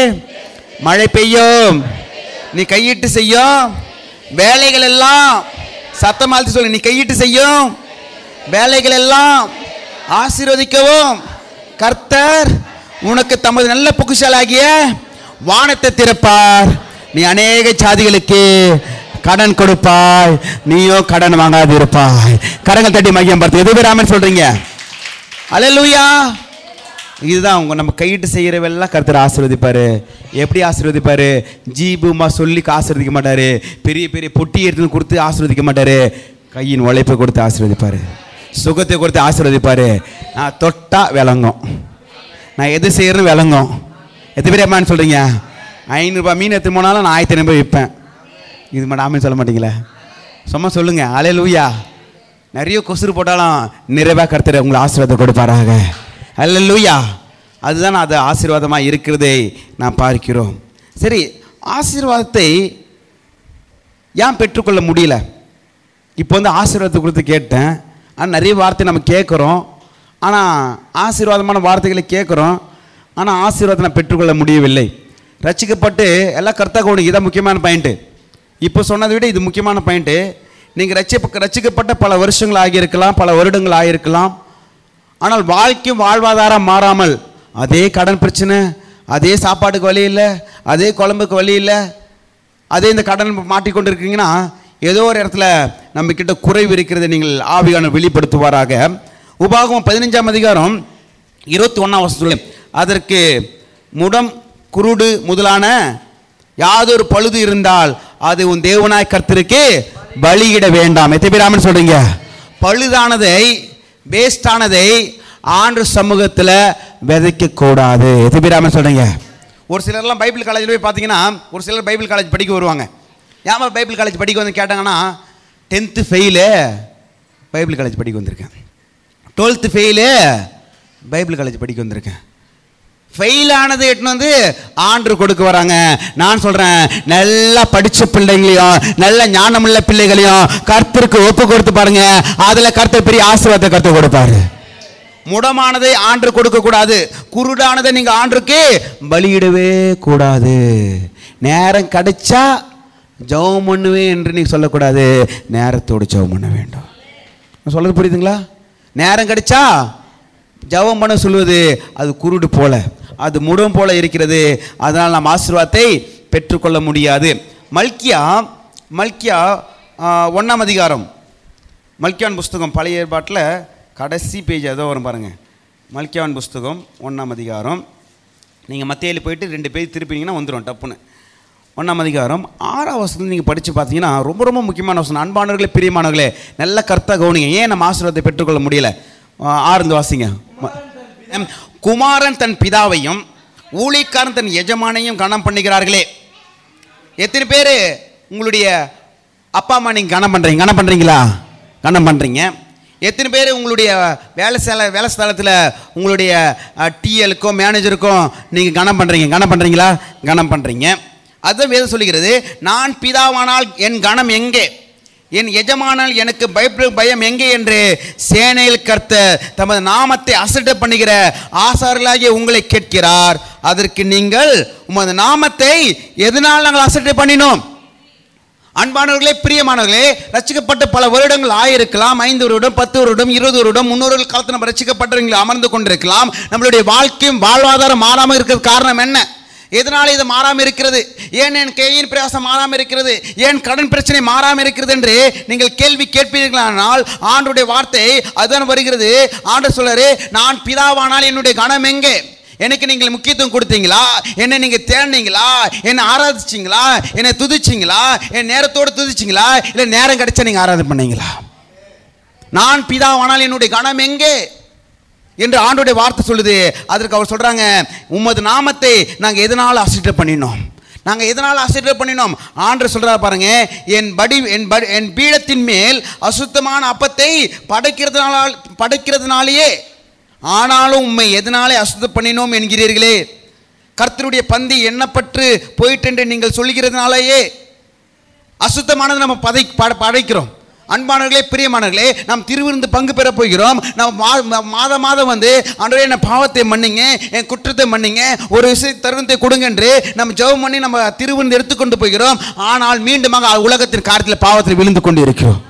மழை பெய்யும், நீ கையிட்டு செய்யும் வேலைகள் எல்லாம், சத்தமாழ்த்தி சொல்லு, நீ கையிட்டு செய்யும் வேலைகள் எல்லாம் ஆசீர்வதிக்கவும் கர்த்தர் உனக்கு தமது நல்ல பொக்கிஷாலாகிய வானத்தை திறப்பார். நீ அநேக ஜாதிகளுக்கு கடன் கொடுப்பாய், நீயோ கடன் வாங்காது இருப்பாய். கரங்கள் தட்டி மகிமைப்படுத்து. எது பேர் ஆமென் சொல்றீங்க? அல்லேலூயா. இதுதான் நம்ம கையிட்டு செய்கிறவெல்லாம் கர்த்தர் ஆசீர்வதிப்பாரு. எப்படி ஆசீர்வதிப்பாரு? ஜீபுமா சொல்லி ஆசீர்வதிக்க மாட்டாரு, பெரிய பெரிய பொட்டி எடுத்து கொடுத்து ஆசீர்வதிக்க மாட்டாரு, கையின் உழைப்பை கொடுத்து ஆசீர்வதிப்பாரு, சுகத்தை கொடுத்து ஆசீர்வதிப்பாரு. நான் தொட்டா விளங்கும், நான் எது செய்யறேன்னு விளங்கும். எத்தனை பேர் அம்மான்னு சொல்றீங்க? 500 ரூபாய் மீன் எடுத்து போனாலும் நான் 1500 ரூபாய் விற்பேன். இது மட்டும் ஆமென் சொல்ல மாட்டீங்களா? சும்மா சொல்லுங்க, அல்லேலூயா. நிறைய கொசுறு போட்டாலும் நிறைவாக கர்த்தர் உங்களை ஆசீர்வாதம் கொடுப்பாராக. அல்லேலூயா. அதுதான் அது ஆசீர்வாதமாக இருக்கிறதை நான் பார்க்கிறோம். சரி, ஆசீர்வாதத்தை ஏன் பெற்றுக்கொள்ள முடியல? இப்போ ஆசீர்வாதத்தை கொடுத்து கேட்டேன், ஆனால் நிறைய வார்த்தை நம்ம கேட்குறோம், ஆனால் ஆசீர்வாதமான வார்த்தைகளை கேட்குறோம், ஆனால் ஆசீர்வாதத்தை நான் பெற்றுக்கொள்ள முடியவில்லை. ரட்சிக்கப்பட்டு எல்லாம் கர்த்தர் கூட, இதான் முக்கியமான பாயிண்ட்டு. இப்போ சொன்னதை விட இது முக்கியமான பாயிண்ட்டு. நீங்கள் ரட்சிக்கப்பட்ட பல வருஷங்கள் ஆகியிருக்கலாம், பல வருடங்கள் ஆகியிருக்கலாம். ஆனால் வாழ்க்கை வாழ்வாதாரம் மாறாமல் அதே கடன் பிரச்சனை, அதே சாப்பாட்டுக்கு வழி இல்லை, அதே குழம்புக்கு வழி இல்லை, அதே இந்த கடன் மாட்டிக்கொண்டு இருக்கீங்கன்னா ஏதோ ஒரு இடத்துல நம்ம கிட்ட குறைவு இருக்கிறதை நீங்கள் ஆவியானவர் வெளிப்படுத்துவாராக. உபாகமம் 15ஆம் அதிகாரம் 21ஆம் வசனம், அதற்கு முடம் குருடு முதலான யாதொரு பழுது இருந்தால் அது உன் தேவனாய் கர்த்தருக்கு பலியிட வேண்டாம். எத்தனை பேர் ஆமென் சொல்றீங்க? பழுதானதை, வேஸ்டானதை ஆண்டு சமூகத்தில் விதைக்க கூடாது. எத்தனை பேர் ஆமென் சொல்றீங்க? ஒரு சிலர்லாம் பைபிள் காலேஜில் போய் பார்த்தீங்கன்னா, ஒரு சிலர் பைபிள் காலேஜ் படிக்க வருவாங்க. ஏமா பைபிள் காலேஜ் படிக்க வந்து கேட்டாங்கன்னா, 10th ஃபெயிலு பைபிள் காலேஜ் படிக்க வந்திருக்கேன், 12th ஃபெயிலு பைபிள் காலேஜ் படிக்க வந்திருக்கேன். ஃபெயிலானது எட்டுன்னு வந்து ஆண்டு கொடுக்க வராங்க. நான் சொல்கிறேன், நல்லா படித்த பிள்ளைங்களையும் நல்ல ஞானமுள்ள பிள்ளைகளையும் கர்த்தருக்கு ஒப்பு கொடுத்து பாருங்க, அதில் கர்த்தர் பெரிய ஆசீர்வாதத்தை கர்த்தர் கொடுப்பாரு. முடமானதை ஆண்டு கொடுக்க கூடாது, குருடானதை நீங்க ஆண்டுக்கு பலியிடவே கூடாது. நேரம் கிடைச்சா ஜெபம் பண்ணுவேன் என்று நீங்க சொல்லக்கூடாது, நேரத்தோடு ஜெபம் பண்ண வேண்டும். சொல்றது புரியுதுங்களா? நேரம் கிடைச்சா ஜெபம் பண்ண சொல்வது அது குருடு போல, அது முடம் போல இருக்கிறது. அதனால் நாம் ஆசீர்வாதத்தை பெற்றுக்கொள்ள முடியாது. மல்கியா 1ஆம் அதிகாரம், மல்கியான் புஸ்தகம் பழைய ஏற்பாட்டில் கடைசி பேஜ் ஏதோ வரும் பாருங்கள். மல்கியான் புஸ்தகம் 1ஆம் அதிகாரம், நீங்கள் மத்தேயில் போயிட்டு 2 பேஜ் திருப்பிங்கன்னா வந்துடும் டப்புன்னு. 1ஆம் அதிகாரம் 6ஆம் வசனத்தில் நீங்கள் படித்து பார்த்தீங்கன்னா ரொம்ப ரொம்ப முக்கியமான வசனம். அன்பானவர்களே, பிரியமானவர்களே, நல்ல கர்த்தா கவனிங்க. ஏன் நம்ம ஆசீர்வாதத்தை பெற்றுக்கொள்ள முடியல? 6 வாசிங்க. குமாரன் தன் பிதாவையும் ஊழியக்காரன் தன் எஜமானையும் கனம் பண்ணுகிறார்களே. எத்தனை பேர் உங்களுடைய அப்பா அம்மா நீங்கள் கனம் பண்ணுறீங்களா? கனம் பண்ணுறீங்க. எத்தனை பேர் உங்களுடைய வேலை ஸ்தலத்தில் உங்களுடைய டிஎலுக்கும் மேனேஜருக்கும் நீங்கள் கனம் பண்ணுறீங்களா? கனம் பண்ணுறீங்க. அதுதான் வேதம் சொல்லுகிறது, நான் பிதாவானால் என் கனம் எங்கே, என் எஜமானால் எனக்கு பயம் எங்கே என்று சேனையில் கர்த்தர் தமது நாமத்தை அசட்டை பண்ணுகிற ஆசாரியர்களாகிய உங்களை கேட்கிறார். அதற்கு நீங்கள் உமது நாமத்தை எதனால் நாங்கள் அசட்டை பண்ணினோம்? அன்பானவர்களே, பிரியமானவர்களே, ரட்சிக்கப்பட்ட பல வருடங்கள் ஆயிருக்கலாம். 5 வருடம், 10 வருடம், 20 வருடம், 300 காலத்தில் நம்ம ரட்சிக்கப்பட்டவங்களை அமர்ந்து கொண்டிருக்கலாம். நம்மளுடைய வாழ்க்கையும் வாழ்வாதாரம் மாறாமல் இருக்கிறது காரணம் என்ன? எதனால இது மாறாமல் இருக்கிறது? ஏன் என் கையின் பிரயாசம் மாறாமல் இருக்கிறது? ஏன் கடன் பிரச்சனை மாறாமல் இருக்கிறது என்று நீங்கள் கேள்வி கேட்பீர்களானால் ஆண்டவருடைய வார்த்தை அதுதான் வருகிறது. ஆண்டவர் சொல்றாரு, நான் பிதாவானால் என்னுடைய கனம் எங்கே? எனக்கு நீங்கள் முக்கியத்துவம் கொடுத்தீங்களா? என்னை நீங்கள் தேடினீங்களா? என்னை ஆராதிச்சிங்களா? என்னை துதிச்சிங்களா? என் நேரத்தோடு துதிச்சிங்களா? இல்லை நேரம் கிடைச்சா நீங்கள் ஆராதனை பண்ணீங்களா? நான் பிதாவானால் என்னுடைய கனம் எங்கே என்று ஆண்டவருடைய வார்த்தை சொல்லுது. அதற்கு அவர் சொல்றாங்க, உமது நாமத்தை நாங்கள் எதனால் அசட்டை பண்ணினோம்? நாங்கள் எதனால் அசட்டை பண்ணினோம்? ஆண்டவர் சொல்றாரு பாருங்க, என் பீடத்தின் மேல் அசுத்தமான அப்பத்தை படைக்கிறதுனாலேயே, ஆனாலும் உம்மை எதனாலே அசுத்தம் பண்ணினோம் என்கிறீர்களே. கர்த்தருடைய பந்தி எண்ணப்பட்டு போயிட்டு என்று நீங்கள் சொல்கிறதுனாலேயே அசுத்தமானது நம்ம படைக்கிறோம். அன்பானவர்களே, பிரியமானவர்களே, நாம் திருவிருந்து பங்கு பெற போகிறோம். நம்ம மாதம் வந்து ஆண்டவரே என்ன பாவத்தை மன்னிங்க, என் குற்றத்தை மன்னிங்க, ஒரு தருணத்தை கொடுங்க என்று நம்ம ஜெபம் பண்ணி நம்ம திருவிருந்து எடுத்துக்கொண்டு போகிறோம். ஆனால் மீண்டுமாக உலகத்தின் காரியத்தில் பாவத்தில் விழுந்து கொண்டு இருக்கிறோம்.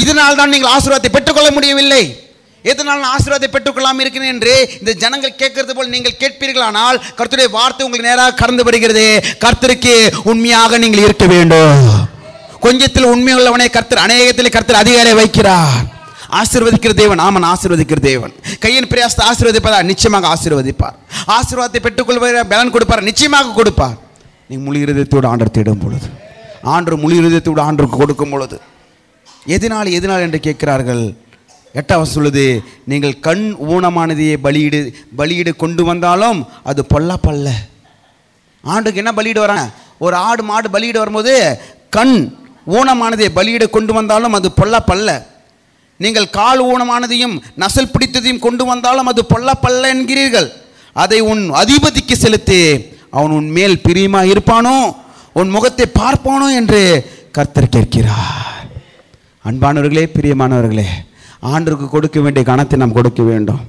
இதனால் தான் நீங்கள் ஆசீர்வாதத்தை பெற்றுக்கொள்ள முடியவில்லை. எதனால் நான் ஆசீர்வாதத்தை பெற்றுக்கொள்ளாமல் இருக்கிறேன் என்று இந்த ஜனங்கள் கேட்கிறது போல் நீங்கள் கேட்பீர்களானால் கர்த்தருடைய வார்த்தை உங்களுக்கு நேராக கடந்து வருகிறது. கர்த்தருக்கு உண்மையாக நீங்கள் இருக்க வேண்டும். கொஞ்சத்தில் உண்மை உள்ளவனை கர்த்தர் அநேகத்தில் கர்த்தர் அதிகாரியை வைக்கிறார். ஆசீர்வதிக்கிற தேவன், ஆமன் ஆசீர்வதிக்கிற தேவன். கையின் பிரயாசத்தை ஆசீர்வதிப்பதா? நிச்சயமாக ஆசீர்வதிப்பார். ஆசீர்வாதத்தை பெற்றுக்கொள்வதை பலன் கொடுப்பார், நிச்சயமாக கொடுப்பார். நீங்கள் முழு இருதயத்தோடு ஆண்டவர் தேடும் பொழுது, ஆண்டவர் முழு இருதயத்தோடு ஆண்டவருக்கு கொடுக்கும் பொழுது, எதனால் என்று கேட்கிறார்கள். 8வது சொல்லுது, நீங்கள் கண் ஊனமானதையே பலியிடு கொண்டு வந்தாலும் அது பொல்லப்பல்ல. ஆண்டுக்கு என்ன பலியிட வராங்க? ஒரு ஆடு மாடு பலியிட வரும்போது கண் ஊனமானதை பலியிட கொண்டு வந்தாலும் அது பொல்லப்பல்ல. நீங்கள் கால் ஊனமானதையும் நசல் பிடித்ததையும் கொண்டு வந்தாலும் அது பொல்லப்பல்ல என்கிறீர்கள். அதை உன் அதிபதிக்கு செலுத்தி, அவன் உன் மேல் பிரியமாக இருப்பானோ, உன் முகத்தை பார்ப்பானோ என்று கர்த்தர் கேட்கிறார். அன்பானவர்களே, பிரியமானவர்களே, ஆண்டருக்கு கொடுக்க வேண்டிய கணத்தை நாம் கொடுக்க வேண்டும்.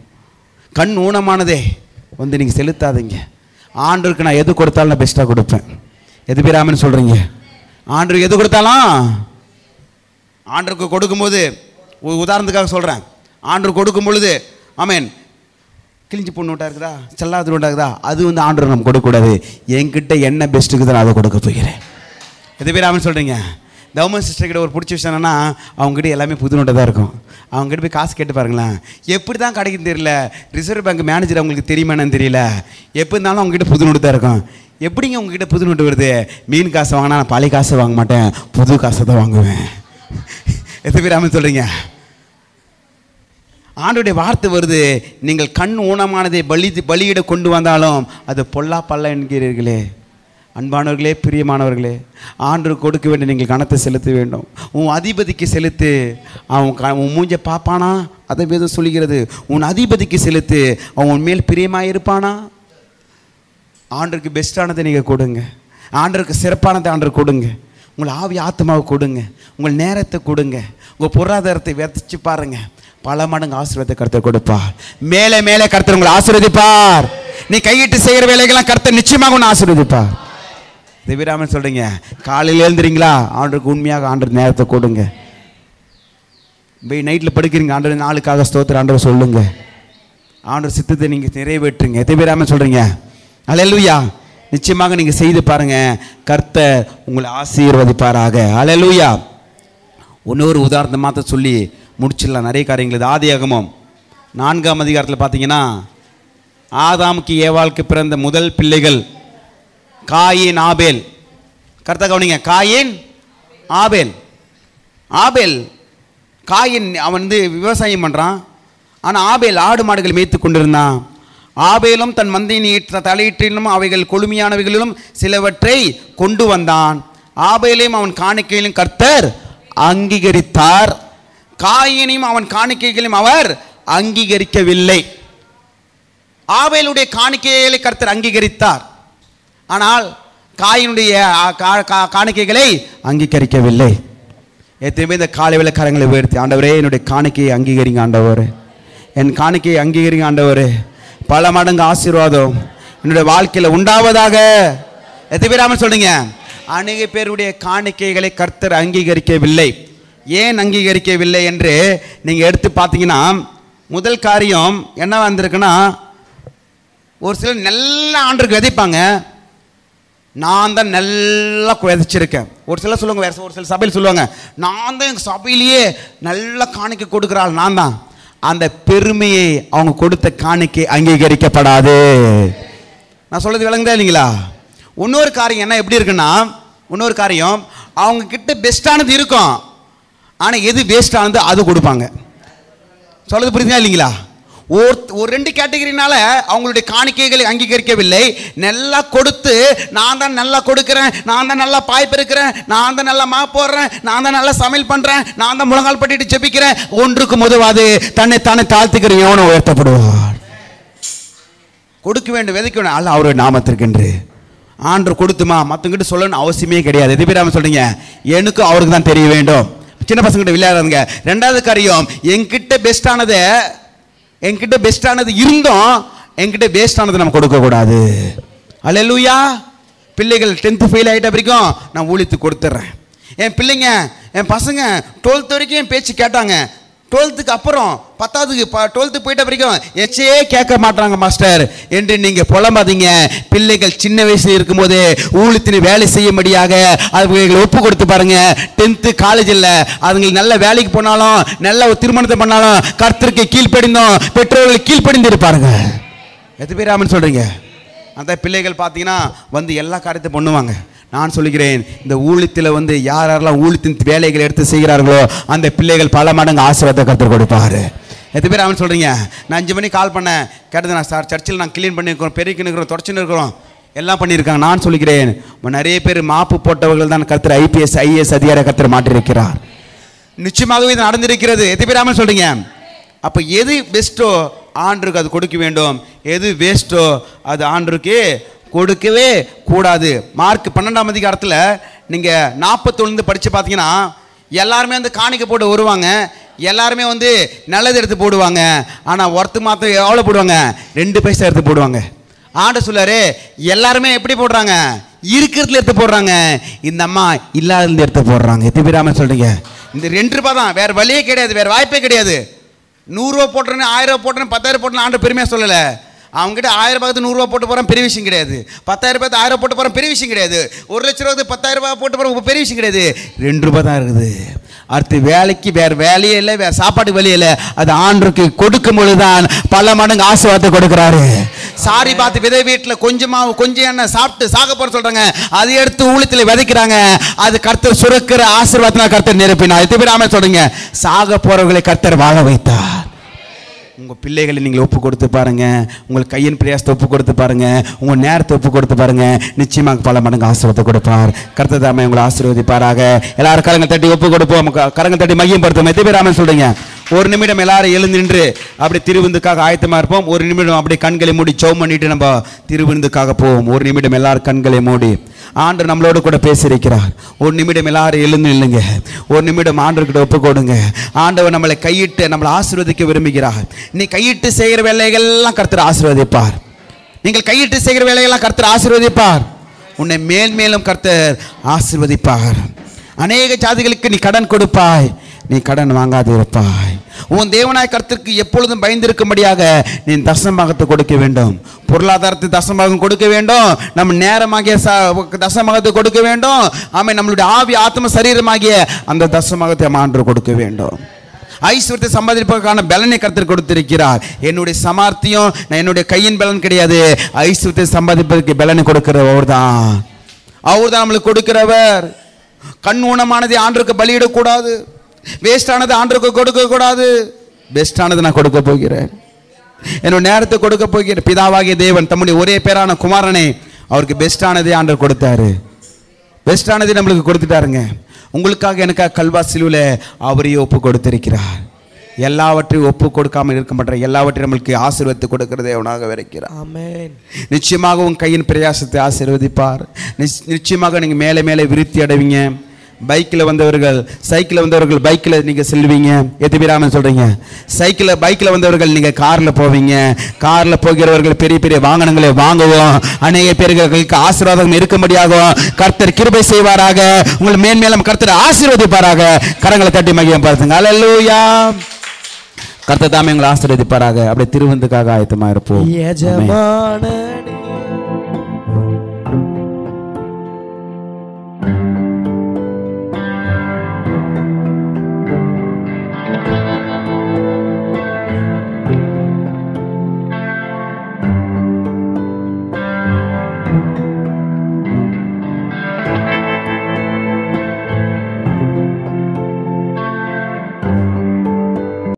கண் ஊனமானதே வந்து நீங்கள் செலுத்தாதீங்க. ஆண்டருக்கு நான் எது கொடுத்தாலும் நான் பெஸ்ட்டாக கொடுப்பேன். எது பேராமன்னு சொல்கிறீங்க? ஆண்டருக்கு எது கொடுத்தாலும் ஆண்டருக்கு கொடுக்கும்போது உதாரணத்துக்காக சொல்கிறேன், ஆண்டருக்கு கொடுக்கும் பொழுது ஆமேன் கிழிஞ்சி பொண்ணு விட்டா இருக்குதா, செல்லாது விட்டா இருக்குதா, அது வந்து ஆண்டருக்கு நம்ம கொடுக்கக்கூடாது. என்கிட்ட என்ன பெஸ்ட்டுக்கு தான் அதை கொடுக்க போகிறேன். எது பேர் ஆமேன் சொல்கிறீங்க? கவர்மெண்ட் சிஸ்டர்கிட்ட ஒரு பிடிச்ச விஷயம் என்னன்னா, அவங்ககிட்ட எல்லாமே புது நோட்டை தான் இருக்கும். அவங்ககிட்ட போய் காசு கேட்டு பாருங்களேன், எப்படி தான் கிடைக்குன்னு தெரியல. ரிசர்வ் பேங்க் மேனேஜர் அவங்களுக்கு தெரியுமான்னு தெரியல, எப்போ இருந்தாலும் அவங்ககிட்ட புது நோட்டு தான் இருக்கும். எப்படிங்க உங்ககிட்ட புது நோட்டு வருது? மீன் காசு வாங்கினா நான் பழைய காசை வாங்க மாட்டேன், புது காசை தான் வாங்குவேன். எத்தனை பேர் ஆமேன் சொல்கிறீங்க? ஆண்டவருடைய வார்த்தை வருது, நீங்கள் கண் ஊனமானதை பலியிட கொண்டு வந்தாலும் அது பொல்லா பல்ல என்கிறீர்களே. அன்பானவர்களே, பிரியமானவர்களே, ஆண்டவருக்கு கொடுக்க வேண்டிய நீங்கள் கணத்தை செலுத்த வேண்டும். உன் அதிபதிக்கு செலுத்து, உன் மூஞ்ச பார்ப்பானா? அதை வேதம் சொல்கிறது. உன் அதிபதிக்கு செலுத்து, அவன் உன் மேல் பிரியமாக இருப்பானா? ஆண்டருக்கு பெஸ்ட்டானதை நீங்கள் கொடுங்க, ஆண்டருக்கு சிறப்பானதை ஆண்டருக்கு கொடுங்க. உங்கள் ஆவி ஆத்மாவை கொடுங்க, உங்கள் நேரத்தை கொடுங்க, உங்கள் பொருளாதாரத்தை விதைச்சு பாருங்கள். பல மடங்கு ஆசீர்வாதத்தை கர்த்தர் கொடுப்பார். மேலே மேலே கர்த்தர் உங்களை ஆசீர்வதிப்பார். நீ கையிட்டு செய்கிற வேலைகள்லாம் கர்த்தர் நிச்சயமாக உன்னை ஆசீர்வதிப்பார். தேவிராமன் சொல்கிறீங்க, காலையில் எழுந்துறீங்களா? ஆண்டருக்கு உண்மையாக ஆண்டர் நேரத்தை கொடுங்க. போய் நைட்டில் படுக்கிறீங்க, ஆண்டர் நாளுக்காக ஸ்தோத்திர ஆண்டவர் சொல்லுங்க. ஆண்டர் சித்தத்தை நீங்கள் நிறைவேற்றுங்க. தேவிராமன் சொல்கிறீங்க, அல்லேலூயா. நிச்சயமாக நீங்கள் செய்து பாருங்கள், கர்த்தர் உங்களை ஆசீர்வதிப்பாராக. அல்லேலூயா. இன்னொரு உதாரணத்தை மாற்ற சொல்லி முடிச்சிடலாம். நிறைய காரியங்கள். ஆதியாகமம் 4ஆம் அதிகாரத்தில் பார்த்தீங்கன்னா, ஆதாமுக்கு ஏவாளுக்கு பிறந்த முதல் பிள்ளைகள் காயின் ஆபேல். கர்த்தர் கவனிங்க, காயின் ஆபேல். ஆபேல் காயின் அவன் வந்து விவசாயம் பண்ணுறான், ஆனால் ஆபேல் ஆடு மாடுகள் மேய்த்து கொண்டிருந்தான். ஆபேலும் தன் மந்தையின் தலையீட்டிலும் அவைகள் கொழுமையானவைகளிலும் சிலவற்றை கொண்டு வந்தான். ஆபேலையும் அவன் காணிக்கையிலும் கர்த்தர் அங்கீகரித்தார், காயினையும் அவன் காணிக்கைகளையும் அவர் அங்கீகரிக்கவில்லை. ஆபேலுடைய காணிக்கைகளை கர்த்தர் அங்கீகரித்தார், ஆனால் காயினுடைய காணிக்கைகளை அங்கீகரிக்கவில்லை. எத்தனை இந்த காலை வேளை கரங்களை உயர்த்தி, ஆண்டவரே என்னுடைய காணிக்கையை அங்கீகரிங்க ஆண்டவரே, என் காணிக்கையை அங்கீகரிங்க ஆண்டவரே, பல மடங்கு ஆசீர்வாதம் என்னுடைய வாழ்க்கையில் உண்டாவதாக. எத்தனை பேர் ஆமென் சொல்றீங்க? அநேக பேருடைய காணிக்கைகளை கர்த்தர் அங்கீகரிக்கவில்லை. ஏன் அங்கீகரிக்கவில்லை என்று நீங்கள் எடுத்து பார்த்தீங்கன்னா, முதல் காரியம் என்ன வந்திருக்குன்னா, ஒரு சிலர் நல்ல ஆண்டருக்கு விதைப்பாங்க, நான் தான் நல்லா விதைச்சிருக்கேன். ஒரு சிலர் சொல்லுவாங்க, வேறு ஒரு சில சபையில் சொல்லுவாங்க, நான் தான் எங்கள் சபையிலேயே நல்ல காணிக்கை கொடுக்குறாள் நான் தான். அந்த பெருமையை அவங்க கொடுத்த காணிக்கை அங்கீகரிக்கப்படாது. நான் சொல்றது விளங்குதா இல்லைங்களா? இன்னொரு காரியம் என்ன எப்படி இருக்குன்னா, இன்னொரு காரியம் அவங்க கிட்ட பெஸ்டானது இருக்கும், ஆனால் எது வேஸ்டானது அது கொடுப்பாங்க. சொல்றது புரியுதுங்களா இல்லைங்களா? ஒரு ரெண்டு கேட்டகரினால அவங்களுடைய காணிக்கைகளை அங்கீகரிக்கவில்லை. நல்லா கொடுத்து, நான் தான் நல்லா கொடுக்குறேன், நான் தான் நல்லா பாய்ப்பு இருக்கிறேன், நான் தான் நல்லா மா போடுறேன், நான் தான் நல்லா சமையல் பண்ணுறேன், நான் தான் முழங்கால் பட்டிட்டு ஜெபிக்கிறேன், ஒன்றுக்கு முதவாது தன்னை தானே தாழ்த்துக்கிற எவனோ உயர்த்தப்படுவார். கொடுக்க வேண்டும், விதைக்க வேண்டும், அல்ல அவருடைய நாமத்திற்கென்று. ஆண்டவர் கொடுத்துமா மற்றவங்கிட்ட சொல்லணும்னு அவசியமே கிடையாது. எது பேராம சொல்றீங்க? எனக்கு அவருக்கு தான் தெரிய வேண்டும். சின்ன பசங்கிட்ட விளையாடுறாங்க. ரெண்டாவது காரியம், என்கிட்ட பெஸ்டானது இருந்தும் என்கிட்ட வேஸ்டானது நம்ம கொடுக்கக்கூடாது. அல்லேலூயா. பிள்ளைகள் 10th ஃபெயில் ஆகிட்ட வரைக்கும் நான் ஊழியத்துக்கு கொடுத்துட்றேன். என் பிள்ளைங்க, என் பசங்க 12th வரைக்கும் என் பேச்சு கேட்டாங்க, 12th அப்புறம் 12th போயிட்ட வரைக்கும் எச்சே கேட்க மாட்டாங்க மாஸ்டர் என்று நீங்கள் புலம்பாதீங்க. பிள்ளைகள் சின்ன வயசில் இருக்கும்போது ஊழியத்தின் வேலை செய்யும்படியாக அதுகளை ஒப்பு கொடுத்து பாருங்க. 10th காலேஜ் இல்லை, அதுங்களுக்கு நல்ல வேலைக்கு போனாலும் நல்ல ஒரு திருமணத்தை பண்ணாலும் கர்த்தருக்கு கீழ்ப்படிந்தோம், பெற்றோர்கள் கீழ்ப்படிந்து இருப்பாருங்க. எது பேர் ஆமென் சொல்றீங்க? அந்த பிள்ளைகள் பார்த்தீங்கன்னா வந்து எல்லா காரியத்தையும் பண்ணுவாங்க. நான் சொல்லுகிறேன், இந்த ஊழியத்தில் யாரெல்லாம் ஊழியத்தின் வேலைகளை எடுத்து செய்கிறார்களோ அந்த பிள்ளைகள் பல மடங்கு ஆசீர்வாதத்தை கர்த்தர் கொடுப்பாரு. எத்தனை பேர் அவன் சொல்கிறீங்க? நான் 5 மணிக்கு கால் பண்ணேன், கேட்டது நான் சார் சர்ச்சில் நான் க்ளீன் பண்ணியிருக்கிறோம், பெருக்கின்னு இருக்கிறோம், தொடச்சின்னு இருக்கிறோம், எல்லாம் பண்ணியிருக்காங்க. நான் சொல்லுகிறேன், நிறைய பேர் மாப்பு போட்டவர்கள் தான் கர்த்தர் IPS IAS அதிகாரி கர்த்தர் மாற்றிருக்கிறார். நிச்சயமாகவே இது நடந்திருக்கிறது. எத்தனை பேர் அவன் சொல்கிறீங்க? அப்போ எது பெஸ்ட்டோ ஆண்டருக்கு அது கொடுக்க வேண்டும், எது வேஸ்ட்டோ அது ஆண்டருக்கு கொடுக்கவே கூடாது. மார்க் 12ஆம் அதிகாரத்தில் நீங்கள் 41 படித்து பார்த்தீங்கன்னா, எல்லாருமே காணிக்கை போட்டு வருவாங்க, எல்லாருமே நல்லது எடுத்து போடுவாங்க. ஆனால் ஒருத்தர் மாத்திரம் எவ்வளோ போடுவாங்க? 2 பைசா எடுத்து போடுவாங்க. ஆண்டு சொல்லாரு, எல்லாருமே எப்படி போடுறாங்க? இருக்கிறதுல எடுத்து போடுறாங்க. இந்த அம்மா இல்லாததுல எடுத்து போடுறாங்க. எத்தனை பேர் ஆமென் சொல்றீங்க? இந்த 2 ரூபாய் தான், வேற வழியே கிடையாது, வேற வாய்ப்பே கிடையாது. 100 ரூபா போட்டுறேன்னு 1000 ரூபா போட்டுறேன் 10,000 போட்டுன்னு ஆண்டு பெருமையாக சொல்லலை. அவங்ககிட்ட 1000 ரூபாய்க்கு 100 ரூபா போட்டு போகிறான், பெரிய விஷயம் கிடையாது. 10,000 ரூபாய்க்கு 1000 போட்டு போகிறான், பெரிய விஷயம் கிடையாது. 1,00,000 ரூபாய்க்கு 10,000 ரூபாய் போட்டு போகிற பெரிய விஷயம் கிடையாது. 2 ரூபாய் தான் இருக்குது. அடுத்து வேலைக்கு வேற வேலையே இல்லை, வேற சாப்பாட்டு வழியே இல்லை. அது ஆண்டுக்கு கொடுக்கும் பொழுதுதான் பல மடங்கு ஆசீர்வாதத்தை கொடுக்குறாரு. சாரி பார்த்து விதை வீட்டில் கொஞ்சம் எண்ணெய் சாப்பிட்டு சாக போற சொல்றாங்க, அதை எடுத்து ஊழியத்தில் விதைக்கிறாங்க. அது கர்த்தர் சுரக்கிற ஆசீர்வாதத்தினால் கர்த்தர் நிரப்பினார். எத்தனை பேர் ஆமென் சொல்றீங்க? சாக போறவர்களை கர்த்தர் வாழ வைத்தார். உங்கள் பிள்ளைகளை நீங்கள் ஒப்பு கொடுத்து பாருங்க, உங்கள் கையின் பிரயாசத்தை ஒப்பு கொடுத்து பாருங்க, உங்கள் நேரத்தை ஒப்பு கொடுத்து பாருங்க, நிச்சயமாக பல மடங்கு ஆசீர்வாதத்தை கொடுப்பார். கர்த்தர் தாமே உங்களை ஆசீர்வதிப்பாராக. எல்லாரும் கரங்கள் தட்டி ஒப்பு கொடுப்போம், கரங்கள் தட்டி மையப்படுத்தும். எத்தனை பேர் ஆமென் சொல்றீங்க? ஒரு நிமிடம் எல்லாரும் எழுந்து நின்று அப்படி திருவிருந்துக்காக ஆயத்தமாக இருப்போம். ஒரு நிமிடம் அப்படியே கண்களை மூடி ஜெபம் பண்ணிட்டு நம்ம திருவிருந்துக்காக போவோம். ஒரு நிமிடம் எல்லாரும் கண்களை மூடி ஆண்டவர் நம்மளோடு கூட பேசியிருக்கிறார். ஒரு நிமிடம் எல்லாரும் எழுந்து நில்லுங்க. ஒரு நிமிடம் ஆண்டவர்கிட்ட ஒப்பு கொடுங்க. ஆண்டவர் நம்மளை கையிட்டு நம்மளை ஆசீர்வதிக்க விரும்புகிறார். நீ கையிட்டு செய்கிற வேலைகள்லாம் கர்த்தர் ஆசீர்வதிப்பார். நீங்கள் கையிட்டு செய்கிற வேலைகள்லாம் கர்த்தர் ஆசீர்வதிப்பார். உன்னை மேலும் கர்த்தர் ஆசீர்வதிப்பார். அநேக ஜாதிகளுக்கு நீ கடன் கொடுப்பாய், நீ கடன் வாங்காது இருப்பாய். உன் தேவனாய் கர்த்தருக்கு எப்பொழுதும் பயந்திருக்கும்படியாக நீ தசமபாகத்தை கொடுக்க வேண்டும். பொருளாதாரத்தை தசமபாகம் கொடுக்க வேண்டும். நம்ம நேரமாகிய தசமபாகத்தை கொடுக்க வேண்டும். ஆமென். நம்மளுடைய ஆவி ஆத்ம சரீரமாகிய அந்த தசமபாகத்தை ஆண்டவர் கொடுக்க வேண்டும். ஐஸ்வர்யத்தை சம்பாதிப்பதற்கான பலனை கர்த்தர் கொடுத்திருக்கிறார். என்னுடைய சமார்த்தியம், என்னுடைய கையின் பலன் கிடையாது. ஐஸ்வர்யத்தை சம்பாதிப்பதற்கு பலனை கொடுக்கிறவர் தான். அவர் தான் நம்மளுக்கு கொடுக்கிறவர். கண் ஊனமானதை ஆண்டவருக்கு பலியிடக்கூடாது, வேஸ்டானது ஆண்டவருக்கு கொடுக்க கூடாது. பெஸ்டானது நான் கொடுக்க போகிறேன், என்னோட நேரத்தை கொடுக்க போகிறேன். பிதாவாகிய தேவன் தம்முடைய ஒரே பேரான குமாரனை அவருக்கு பெஸ்டானதே ஆண்டவர் கொடுத்தாரு. பெஸ்டானதே நம்மளுக்கு கொடுத்துட்டாருங்க. உங்களுக்காக எனக்காக கல்வா சிலுவையில் அவரையே ஒப்பு கொடுத்திருக்கிறார். எல்லாவற்றையும் ஒப்பு கொடுக்காமல் இருக்க மாட்டார். எல்லாவற்றையும் நம்மளுக்கு ஆசீர்வதித்து கொடுக்கிற தேவனாக இருக்கிறார். ஆமென். நிச்சயமாக உன் கையின் பிரயாசத்தை ஆசீர்வதிப்பார். நிச்சயமாக நீங்கள் மேலே மேலே விருத்தி அடைவீங்க. பைக்கில் வந்தவர்கள் சைக்கிளில் வந்தவர்கள் பைக்கில் நீங்கள் செல்வீங்க. எத்தனை பேர் ஆமென் சொல்கிறீங்க? பைக்கில் வந்தவர்கள் நீங்கள் காரில் போவீங்க. காரில் போகிறவர்கள் பெரிய பெரிய வாகனங்களை வாங்குவோம். அநேக பேர்களுக்கு ஆசீர்வாதம் இருக்கும்படியாகும் கர்த்தர் கிருபை செய்வாராக. உங்களை மேன்மேலும் கர்த்தர் ஆசீர்வதிப்பாராக. கரங்களை தட்டி மகிழம் பார்த்துங்க. அல்லேலூயா. கர்த்தர் தாமே உங்களை ஆசீர்வதிப்பாராக. அப்படியே திருவிருந்துக்காக ஆயத்தமாக இருப்போம்.